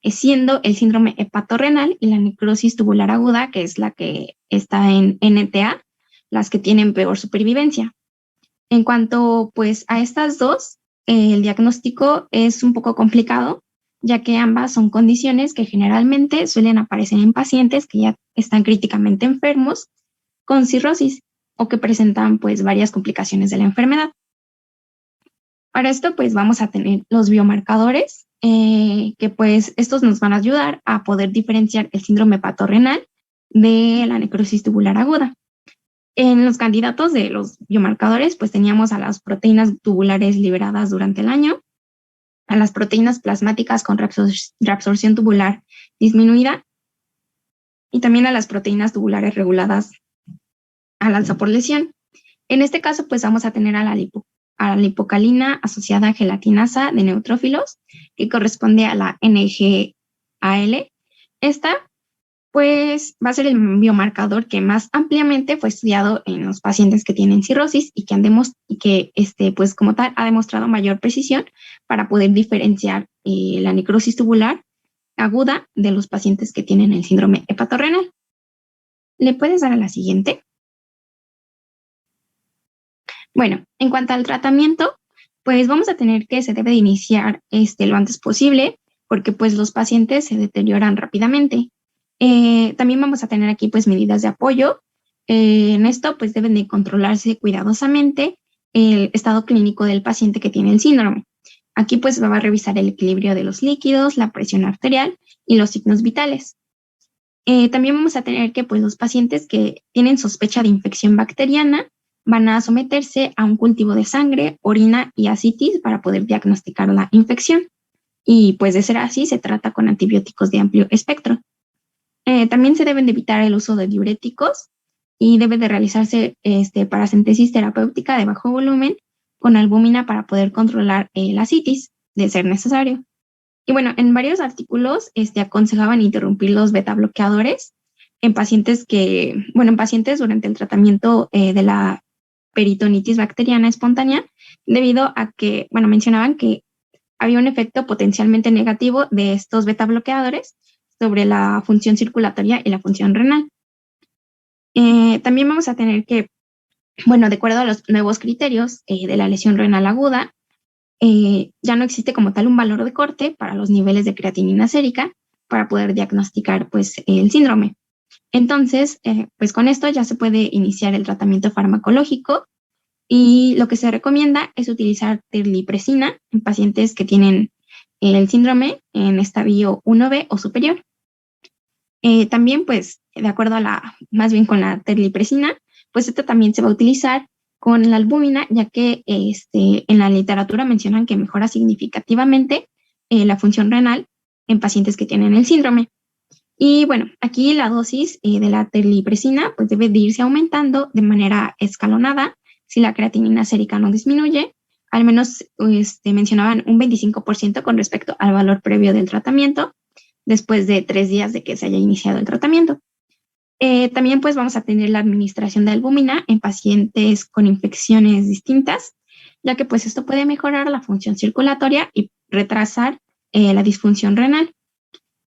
E: siendo el síndrome hepatorrenal y la necrosis tubular aguda, que es la que está en NTA, las que tienen peor supervivencia. En cuanto pues a estas dos, el diagnóstico es un poco complicado, ya que ambas son condiciones que generalmente suelen aparecer en pacientes que ya están críticamente enfermos con cirrosis o que presentan pues varias complicaciones de la enfermedad. Para esto pues vamos a tener los biomarcadores, que pues estos nos van a ayudar a poder diferenciar el síndrome hepatorrenal de la necrosis tubular aguda. En los candidatos de los biomarcadores pues teníamos a las proteínas tubulares liberadas durante el año, a las proteínas plasmáticas con reabsorción tubular disminuida y también a las proteínas tubulares reguladas al alza por lesión. En este caso, pues vamos a tener a la lipocalina asociada a gelatinasa de neutrófilos, que corresponde a la NGAL. Esta, pues, va a ser el biomarcador que más ampliamente fue estudiado en los pacientes que tienen cirrosis y que pues, como tal, ha demostrado mayor precisión para poder diferenciar la necrosis tubular aguda de los pacientes que tienen el síndrome hepatorrenal. ¿Le puedes dar a la siguiente? Bueno, en cuanto al tratamiento, pues vamos a tener que se debe de iniciar lo antes posible, porque pues los pacientes se deterioran rápidamente. También vamos a tener aquí pues medidas de apoyo. En esto pues deben de controlarse cuidadosamente el estado clínico del paciente que tiene el síndrome. Aquí pues va a revisar el equilibrio de los líquidos, la presión arterial y los signos vitales. También vamos a tener que pues los pacientes que tienen sospecha de infección bacteriana van a someterse a un cultivo de sangre, orina y ascitis para poder diagnosticar la infección. Y pues de ser así se trata con antibióticos de amplio espectro. También se deben de evitar el uso de diuréticos y debe de realizarse paracentesis terapéutica de bajo volumen con albúmina para poder controlar la ascitis, de ser necesario. Y bueno, en varios artículos aconsejaban interrumpir los beta bloqueadores en pacientes durante el tratamiento de la peritonitis bacteriana espontánea, debido a que, mencionaban que había un efecto potencialmente negativo de estos beta bloqueadores sobre la función circulatoria y la función renal. También vamos a tener que, de acuerdo a los nuevos criterios de la lesión renal aguda, ya no existe como tal un valor de corte para los niveles de creatinina sérica para poder diagnosticar pues el síndrome. Entonces, pues con esto ya se puede iniciar el tratamiento farmacológico y lo que se recomienda es utilizar terlipresina en pacientes que tienen el síndrome en estadio 1B o superior. También, pues, de acuerdo a más bien con la terlipresina, pues esta también se va a utilizar con la albúmina, ya que en la literatura mencionan que mejora significativamente la función renal en pacientes que tienen el síndrome. Y bueno, aquí la dosis de la terlipresina pues debe de irse aumentando de manera escalonada si la creatinina sérica no disminuye, al menos mencionaban un 25% con respecto al valor previo del tratamiento, después de 3 días de que se haya iniciado el tratamiento. También pues vamos a tener la administración de albúmina en pacientes con infecciones distintas, ya que pues esto puede mejorar la función circulatoria y retrasar la disfunción renal.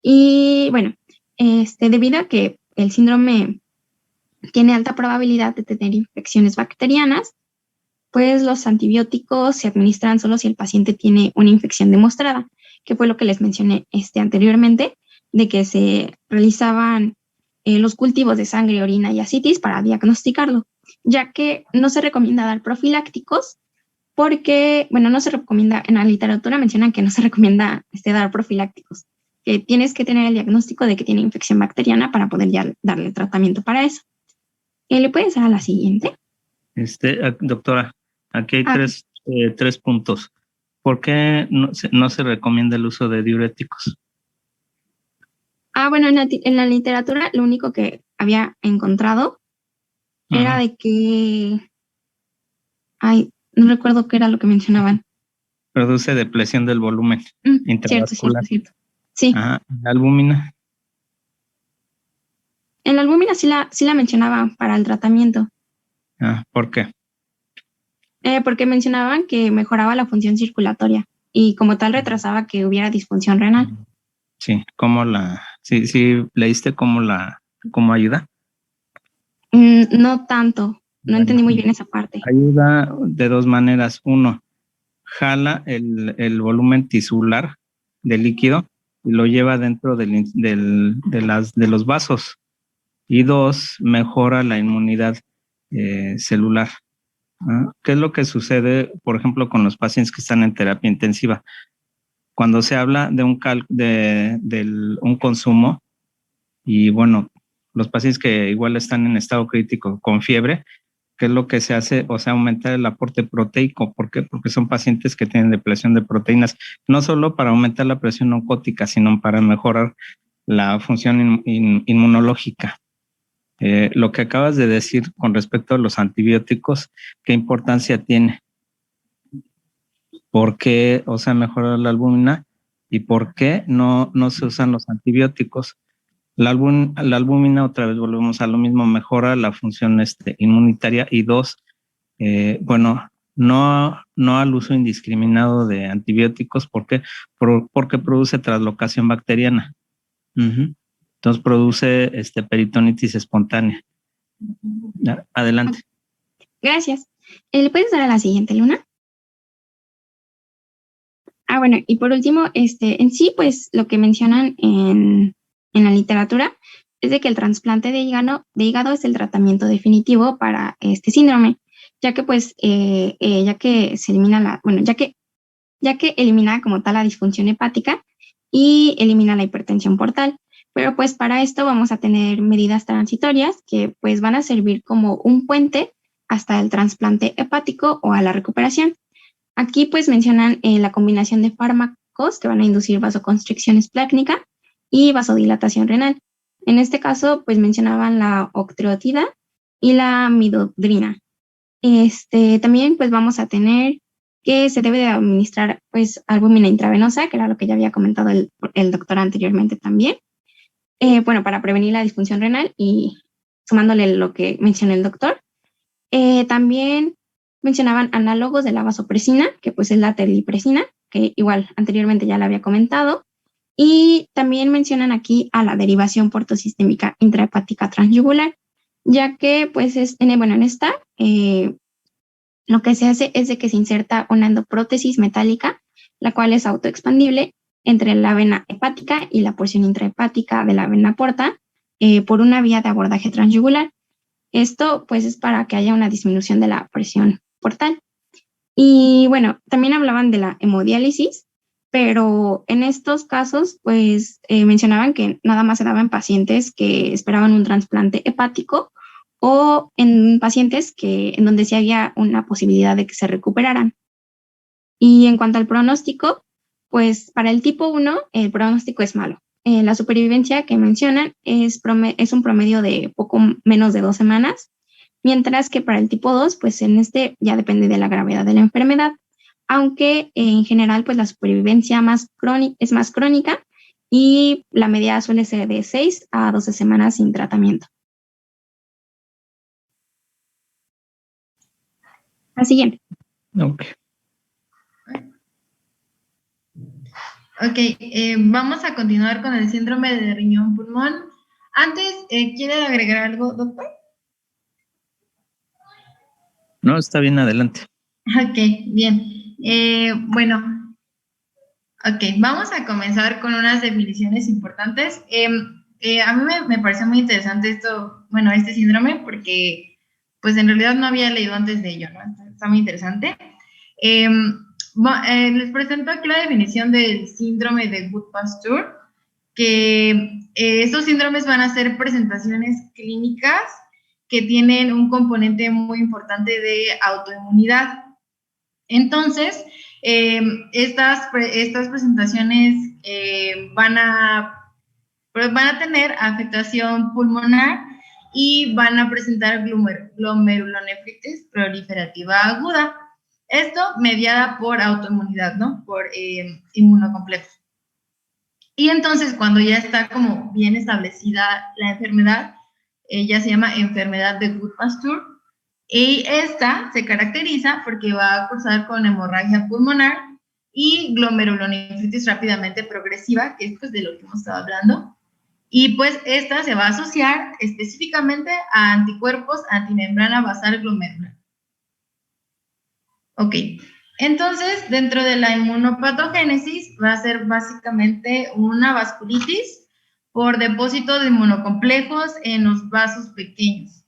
E: Y bueno, debido a que el síndrome tiene alta probabilidad de tener infecciones bacterianas, pues los antibióticos se administran solo si el paciente tiene una infección demostrada, que fue lo que les mencioné anteriormente, de que se realizaban los cultivos de sangre, orina y ascitis para diagnosticarlo, ya que no se recomienda dar profilácticos porque, bueno, no se recomienda, en la literatura mencionan que no se recomienda dar profilácticos, que tienes que tener el diagnóstico de que tiene infección bacteriana para poder ya darle tratamiento para eso. ¿Le puedes dar a la siguiente?
B: Doctora, aquí hay tres puntos. ¿Por qué no se recomienda el uso de diuréticos?
E: Bueno, en la literatura lo único que había encontrado era de que, no recuerdo qué era lo que mencionaban.
B: Produce depresión del volumen intravascular.
E: Cierto. Sí.
B: ¿La albúmina?
E: En la albúmina sí la mencionaban para el tratamiento.
B: ¿Por qué?
E: Porque mencionaban que mejoraba la función circulatoria y como tal retrasaba que hubiera disfunción renal.
B: Sí, sí leíste cómo ayuda.
E: No tanto, no entendí muy bien esa parte.
B: Ayuda de dos maneras. Uno, jala el volumen tisular del líquido y lo lleva dentro de los vasos. Y dos, mejora la inmunidad celular. ¿Qué es lo que sucede, por ejemplo, con los pacientes que están en terapia intensiva? Cuando se habla de un consumo, y bueno, los pacientes que igual están en estado crítico con fiebre, ¿qué es lo que se hace? O sea, aumentar el aporte proteico. ¿Por qué? Porque son pacientes que tienen depleción de proteínas, no solo para aumentar la presión oncótica, sino para mejorar la función inmunológica. Lo que acabas de decir con respecto a los antibióticos, ¿qué importancia tiene? ¿Por qué, mejorar la albúmina? ¿Y por qué no se usan los antibióticos? La albúmina, otra vez volvemos a lo mismo, mejora la función inmunitaria y dos, no al uso indiscriminado de antibióticos. ¿Por qué? Porque produce translocación bacteriana. Entonces produce peritonitis espontánea. Adelante.
E: Gracias. ¿Le puedes dar a la siguiente, Luna? Bueno, y por último, en sí, pues lo que mencionan en la literatura es de que el trasplante de hígado es el tratamiento definitivo para este síndrome, ya que pues, ya que se elimina ya que elimina como tal la disfunción hepática y elimina la hipertensión portal. Pero pues para esto vamos a tener medidas transitorias que pues van a servir como un puente hasta el trasplante hepático o a la recuperación. Aquí pues mencionan la combinación de fármacos que van a inducir vasoconstricción esplácnica y vasodilatación renal. En este caso pues mencionaban la octreotida y la midodrina. También pues vamos a tener que se debe de administrar pues albúmina intravenosa, que era lo que ya había comentado el doctor anteriormente también. Para prevenir la disfunción renal y sumándole lo que mencionó el doctor. También mencionaban análogos de la vasopresina, que pues es la terlipresina, que igual anteriormente ya la había comentado. Y también mencionan aquí a la derivación portosistémica intrahepática transyugular, ya que pues en esta lo que se hace es de que se inserta una endoprótesis metálica, la cual es autoexpandible entre la vena hepática y la porción intrahepática de la vena porta por una vía de abordaje transyugular. Esto pues es para que haya una disminución de la presión portal. Y bueno, también hablaban de la hemodiálisis, pero en estos casos, pues mencionaban que nada más se daba en pacientes que esperaban un trasplante hepático o en pacientes en donde sí había una posibilidad de que se recuperaran. Y en cuanto al pronóstico, pues para el tipo 1, el pronóstico es malo. La supervivencia que mencionan es un promedio de poco menos de 2 semanas, mientras que para el tipo 2, pues en este ya depende de la gravedad de la enfermedad, aunque en general pues la supervivencia es más crónica y la media suele ser de 6 a 12 semanas sin tratamiento. La siguiente.
A: Ok, vamos a continuar con el síndrome de riñón-pulmón. Antes, ¿quiere agregar algo, doctor?
B: No, está bien, adelante.
A: Ok, bien. Bueno, ok, vamos a comenzar con unas definiciones importantes. A mí me pareció muy interesante este síndrome, porque pues en realidad no había leído antes de ello, ¿no? Está muy interesante. Les presento aquí la definición del síndrome de Goodpasture, que estos síndromes van a ser presentaciones clínicas que tienen un componente muy importante de autoinmunidad. Entonces, estas presentaciones van a tener afectación pulmonar y van a presentar glomerulonefritis proliferativa aguda. Esto mediada por autoinmunidad, ¿no? Por inmunocomplejos. Y entonces, cuando ya está como bien establecida la enfermedad, ya se llama enfermedad de Goodpasture, y esta se caracteriza porque va a cursar con hemorragia pulmonar y glomerulonefritis rápidamente progresiva, que es pues de lo que hemos estado hablando. Y pues esta se va a asociar específicamente a anticuerpos antimembrana basal glomerular. Ok, entonces dentro de la inmunopatogénesis va a ser básicamente una vasculitis por depósito de inmunocomplejos en los vasos pequeños.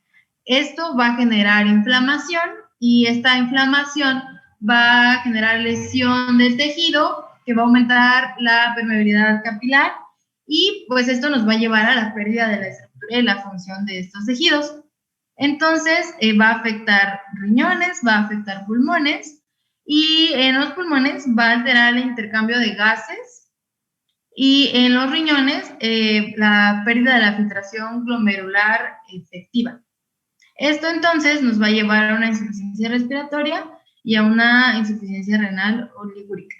A: Esto va a generar inflamación y esta inflamación va a generar lesión del tejido que va a aumentar la permeabilidad capilar y pues esto nos va a llevar a la pérdida de la estructura y la función de estos tejidos. Entonces va a afectar riñones, va a afectar pulmones y en los pulmones va a alterar el intercambio de gases y en los riñones la pérdida de la filtración glomerular efectiva. Esto entonces nos va a llevar a una insuficiencia respiratoria y a una insuficiencia renal oligúrica.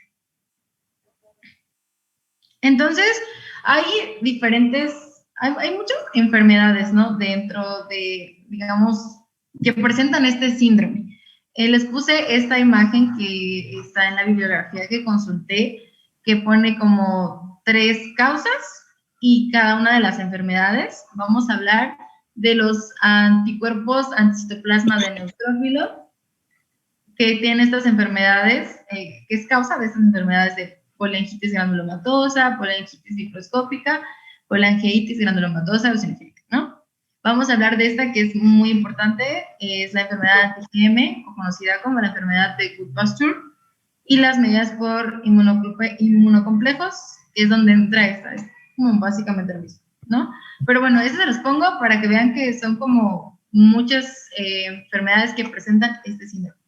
A: Entonces, hay muchas enfermedades, ¿no? Dentro de, digamos, que presentan este síndrome. Les puse esta imagen que está en la bibliografía que consulté, que pone como 3 causas y cada una de las enfermedades. Vamos a hablar de los anticuerpos anticitoplasma de neutrófilo que tienen estas enfermedades, que es causa de estas enfermedades de polangitis granulomatosa, polangitis microscópica, polangeitis granulomatosa eosinofílica, ¿no? Vamos a hablar de esta que es muy importante, es la enfermedad anti-IgM, conocida como la enfermedad de Goodpasture, y las medidas por inmunocomplejos, que es donde entra esta, es como básicamente lo mismo, ¿no? Pero bueno, eso se los pongo para que vean que son como muchas enfermedades que presentan este síndrome.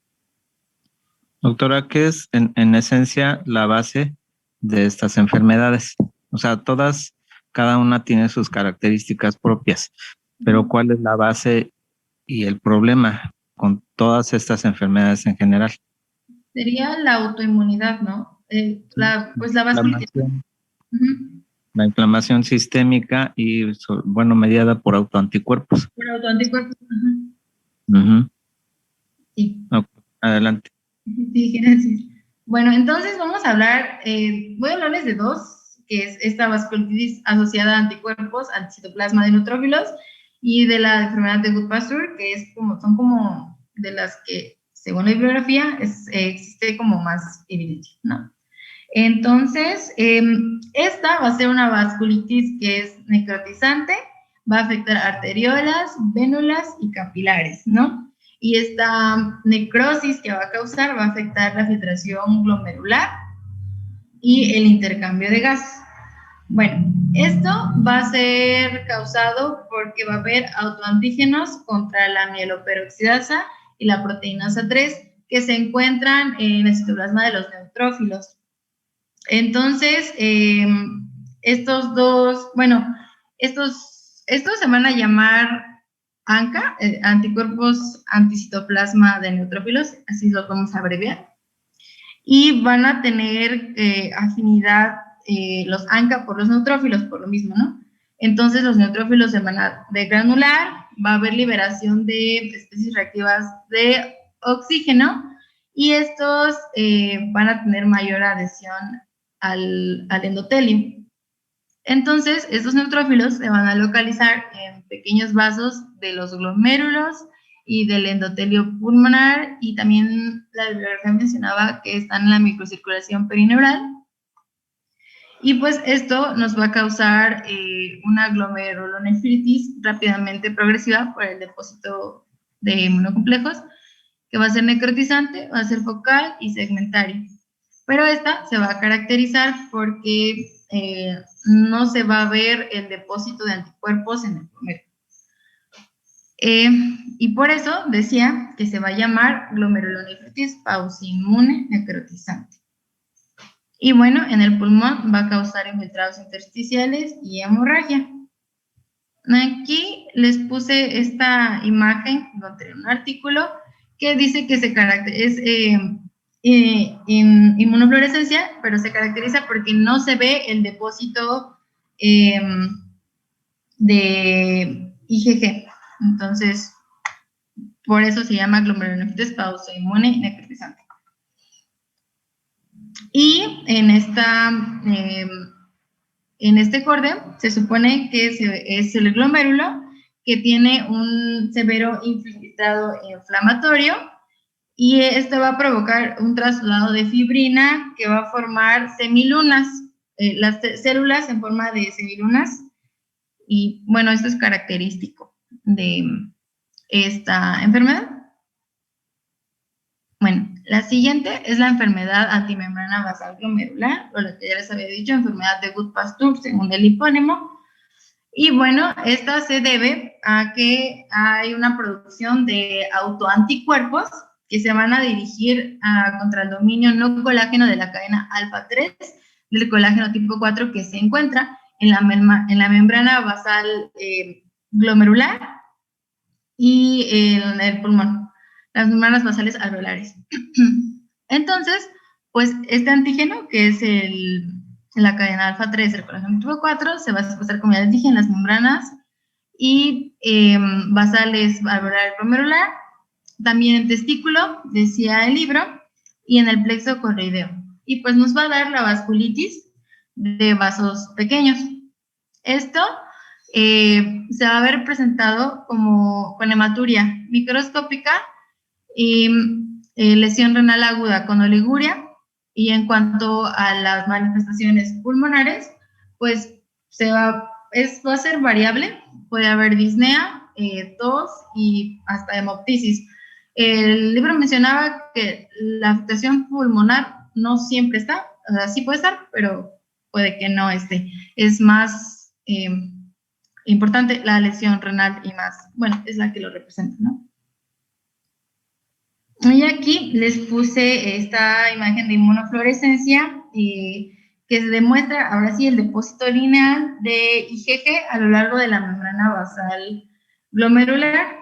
B: Doctora, ¿qué es en esencia la base de estas enfermedades? O sea, cada una tiene sus características propias, pero ¿cuál es la base y el problema con todas estas enfermedades en general?
A: Sería la autoinmunidad, ¿no? Pues la vasculitis.
B: La inflamación sistémica y, bueno, mediada por autoanticuerpos.
A: Por autoanticuerpos. Sí.
B: Okay, adelante.
A: Sí, gracias. Bueno, entonces vamos a hablar, voy a hablarles de 2, que es esta vasculitis asociada a anticuerpos, anticitoplasma de neutrófilos, y de la enfermedad de Goodpasture, que son como de las que, según la bibliografía, existe como más evidencia, ¿no? Entonces, esta va a ser una vasculitis que es necrotizante, va a afectar arteriolas, vénulas y capilares, ¿no? Y esta necrosis que va a causar va a afectar la filtración glomerular y el intercambio de gases. Bueno, esto va a ser causado porque va a haber autoantígenos contra la mieloperoxidasa y la proteinasa 3 que se encuentran en el citoplasma de los neutrófilos. Entonces, estos se van a llamar ANCA, anticuerpos anticitoplasma de neutrófilos, así lo vamos a abreviar, y van a tener afinidad los ANCA por los neutrófilos, por lo mismo, ¿no? Entonces los neutrófilos se van a degranular, va a haber liberación de especies reactivas de oxígeno y estos van a tener mayor adhesión al endotelio. Entonces, estos neutrófilos se van a localizar en pequeños vasos de los glomérulos y del endotelio pulmonar, y también la bibliografía mencionaba que están en la microcirculación perineural. Y pues esto nos va a causar una glomerulonefritis rápidamente progresiva por el depósito de inmunocomplejos, que va a ser necrotizante, va a ser focal y segmentario. Pero esta se va a caracterizar porque no se va a ver el depósito de anticuerpos en el glomérulo. Y por eso decía que se va a llamar glomerulonefritis pauciinmune necrotizante. Y bueno, en el pulmón va a causar infiltrados intersticiales y hemorragia. Aquí les puse esta imagen, encontré un artículo que dice que se caracteriza, en inmunofluorescencia, pero se caracteriza porque no se ve el depósito de IgG. Entonces, por eso se llama glomerulonefritis pauciinmune necrotizante. Y en este corte se supone que es el glomérulo que tiene un severo infiltrado inflamatorio, y esto va a provocar un traslado de fibrina que va a formar semilunas, las células en forma de semilunas, y bueno, esto es característico de esta enfermedad. Bueno, la siguiente es la enfermedad antimembrana basal glomerular, o la que ya les había dicho, enfermedad de Goodpasture, según el hipónimo. Y bueno, esta se debe a que hay una producción de autoanticuerpos que se van a dirigir contra el dominio no colágeno de la cadena alfa 3 del colágeno tipo 4 que se encuentra en la membrana basal glomerular y en el pulmón, las membranas basales alveolares. Entonces, pues este antígeno, que es la cadena alfa 3 del colágeno tipo 4, se va a expresar, como ya les dije, en las membranas y basales alveolar glomerular, también en testículo, decía el libro, y en el plexo correideo. Y pues nos va a dar la vasculitis de vasos pequeños. Esto se va a ver presentado con hematuria microscópica y lesión renal aguda con oliguria. Y en cuanto a las manifestaciones pulmonares, pues va a ser variable. Puede haber disnea, tos y hasta hemoptisis. El libro mencionaba que la afectación pulmonar no siempre está, o sea, sí puede estar, pero puede que no esté. Es más importante la lesión renal y más, bueno, es la que lo representa, ¿no? Y aquí les puse esta imagen de inmunofluorescencia que se demuestra, ahora sí, el depósito lineal de IgG a lo largo de la membrana basal glomerular.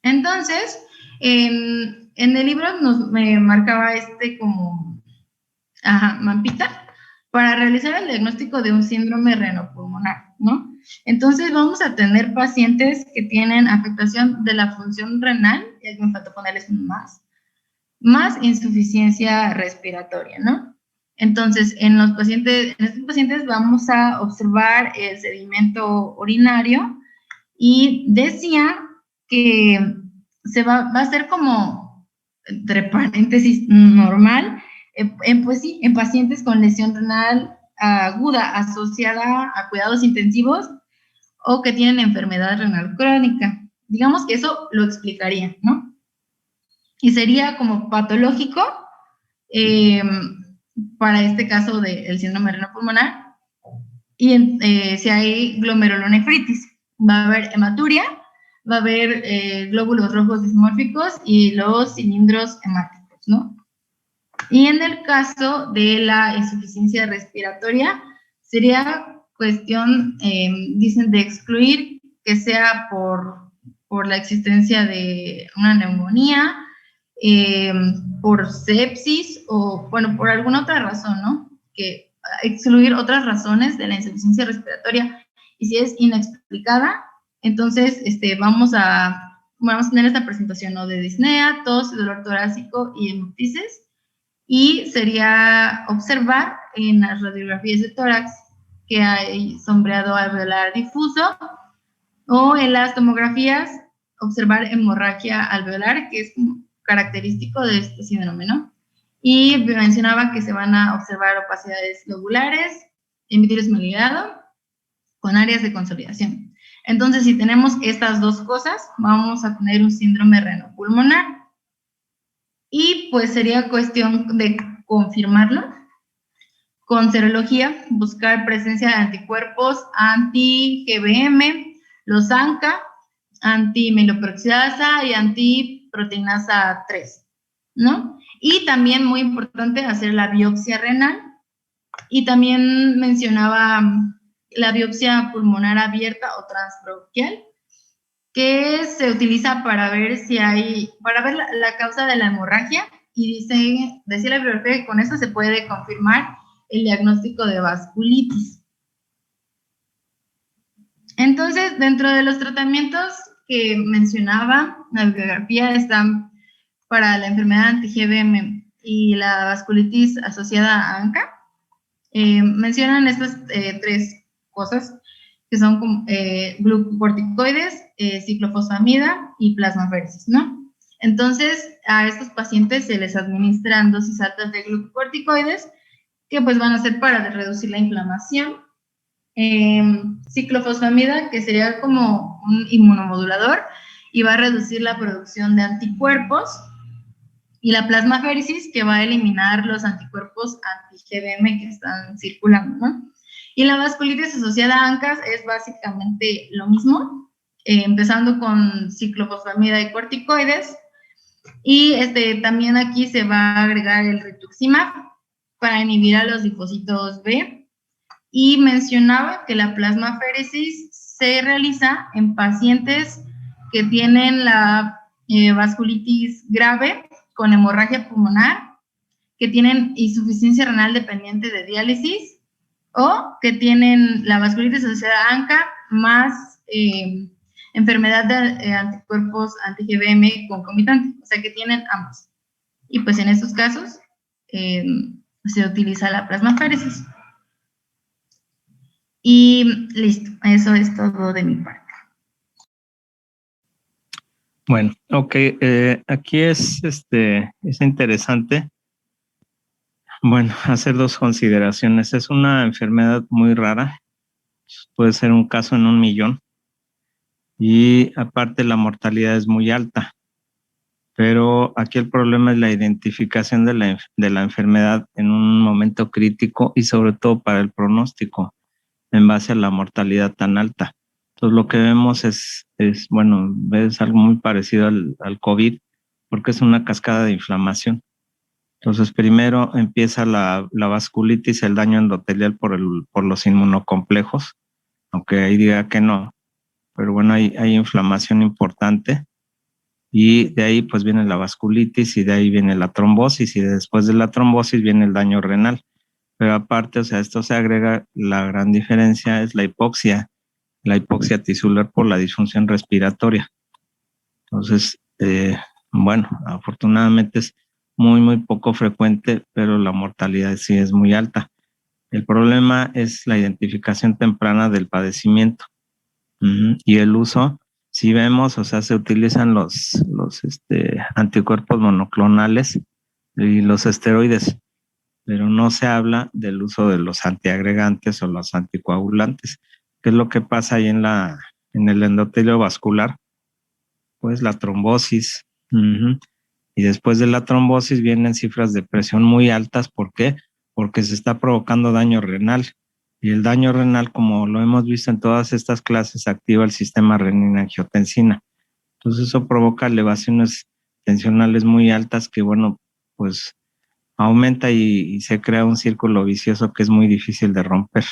A: Entonces, en el libro me marcaba como mampita para realizar el diagnóstico de un síndrome renopulmonar, ¿no? Entonces vamos a tener pacientes que tienen afectación de la función renal, y me faltó ponerles más insuficiencia respiratoria, ¿no? Entonces, en estos pacientes vamos a observar el sedimento urinario, y decía que va a ser como, entre paréntesis, normal, pues sí, en pacientes con lesión renal aguda asociada a cuidados intensivos o que tienen enfermedad renal crónica. Digamos que eso lo explicaría, ¿no? Y sería como patológico para este caso del síndrome renal pulmonar. Y si hay glomerulonefritis, va a haber hematuria, va a haber glóbulos rojos dismórficos y los cilindros hemáticos, ¿no? Y en el caso de la insuficiencia respiratoria, sería cuestión, dicen, de excluir que sea por la existencia de una neumonía, por sepsis o, bueno, por alguna otra razón, ¿no? Que excluir otras razones de la insuficiencia respiratoria. Y si es inexplicada, entonces vamos a tener esta presentación, ¿no? De disnea, tos, dolor torácico y hemoptisis. Y sería observar en las radiografías de tórax que hay sombreado alveolar difuso, o en las tomografías observar hemorragia alveolar, que es característico de este síndrome, ¿no? Y mencionaba que se van a observar opacidades lobulares, epitelio esmeriado, con áreas de consolidación. Entonces, si tenemos estas dos cosas, vamos a tener un síndrome renopulmonar. Y pues sería cuestión de confirmarlo con serología, buscar presencia de anticuerpos anti-GBM, los ANCA, anti-mieloperoxidasa y anti-proteinasa 3, ¿no? Y también, muy importante, hacer la biopsia renal. Y también mencionaba la biopsia pulmonar abierta o transbronquial, que se utiliza para ver la causa de la hemorragia, y decía la bibliografía que con eso se puede confirmar el diagnóstico de vasculitis. Entonces, dentro de los tratamientos que mencionaba la bibliografía están para la enfermedad anti-GBM y la vasculitis asociada a ANCA. Mencionan estas tres cosas, que son glucocorticoides, ciclofosfamida y plasmaféresis, ¿no? Entonces, a estos pacientes se les administran dosis altas de glucocorticoides, que pues van a ser para reducir la inflamación. Ciclofosfamida, que sería como un inmunomodulador y va a reducir la producción de anticuerpos. Y la plasmaféresis, que va a eliminar los anticuerpos anti-GBM que están circulando, ¿no? Y la vasculitis asociada a ANCAS es básicamente lo mismo, empezando con ciclofosfamida y corticoides. Y también aquí se va a agregar el rituximab para inhibir a los linfocitos B. Y mencionaba que la plasmaféresis se realiza en pacientes que tienen la vasculitis grave con hemorragia pulmonar, que tienen insuficiencia renal dependiente de diálisis, o que tienen la vasculitis asociada a ANCA más enfermedad de anticuerpos anti-GBM concomitante, o sea que tienen ambos. Y pues en estos casos se utiliza la plasmaféresis. Y listo, eso es todo de mi parte.
B: Bueno, ok, aquí es interesante, bueno, hacer dos consideraciones. Es una enfermedad muy rara, puede ser un caso en 1 millón, y aparte la mortalidad es muy alta, pero aquí el problema es la identificación de la enfermedad en un momento crítico y sobre todo para el pronóstico en base a la mortalidad tan alta. Entonces lo que vemos es algo muy parecido al COVID, porque es una cascada de inflamación. Entonces primero empieza la vasculitis, el daño endotelial por los inmunocomplejos, aunque ahí diga que no, pero bueno, hay inflamación importante, y de ahí pues viene la vasculitis, y de ahí viene la trombosis, y después de la trombosis viene el daño renal. Pero aparte, o sea, esto se agrega, la gran diferencia es la hipoxia tisular por la disfunción respiratoria. Entonces, bueno, afortunadamente es muy, muy poco frecuente, pero la mortalidad sí es muy alta. El problema es la identificación temprana del padecimiento. Y el uso, si vemos, o sea, se utilizan los anticuerpos monoclonales y los esteroides, pero no se habla del uso de los antiagregantes o los anticoagulantes. ¿Qué es lo que pasa ahí en el endotelio vascular? Pues la trombosis, Y después de la trombosis vienen cifras de presión muy altas. ¿Por qué? Porque se está provocando daño renal. Y el daño renal, como lo hemos visto en todas estas clases, activa el sistema renina-angiotensina. Entonces eso provoca elevaciones tensionales muy altas que, bueno, pues aumenta y se crea un círculo vicioso que es muy difícil de romper.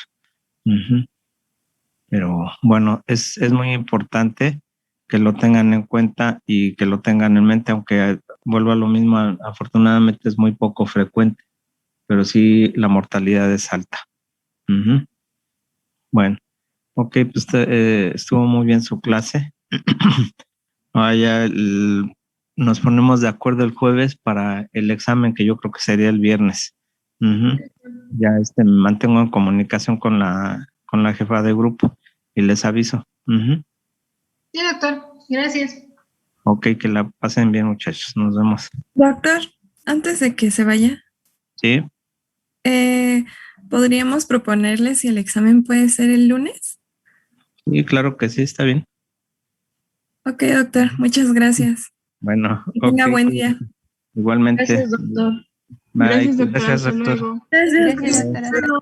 B: Pero bueno, es muy importante que lo tengan en cuenta y que lo tengan en mente, aunque vuelva a lo mismo, afortunadamente es muy poco frecuente, pero sí la mortalidad es alta. Bueno, ok, pues estuvo muy bien su clase. Ahora nos ponemos de acuerdo el jueves para el examen, que yo creo que sería el viernes. Ya me mantengo en comunicación con la jefa de grupo y les aviso.
A: Sí, doctor. Gracias.
B: Ok, que la pasen bien, muchachos. Nos vemos.
C: Doctor, antes de que se vaya,
B: ¿Sí?
C: ¿podríamos proponerle si el examen puede ser el lunes?
B: Sí, claro que sí, está bien.
C: Ok, doctor, muchas gracias.
B: Bueno,
C: Que tenga
B: ok.
C: buen día.
B: Igualmente.
A: Gracias, doctor.
B: Bye.
E: Gracias, doctor.
D: Gracias,
E: Hasta
D: doctor.
E: luego.
C: Gracias,
E: Gracias, doctora.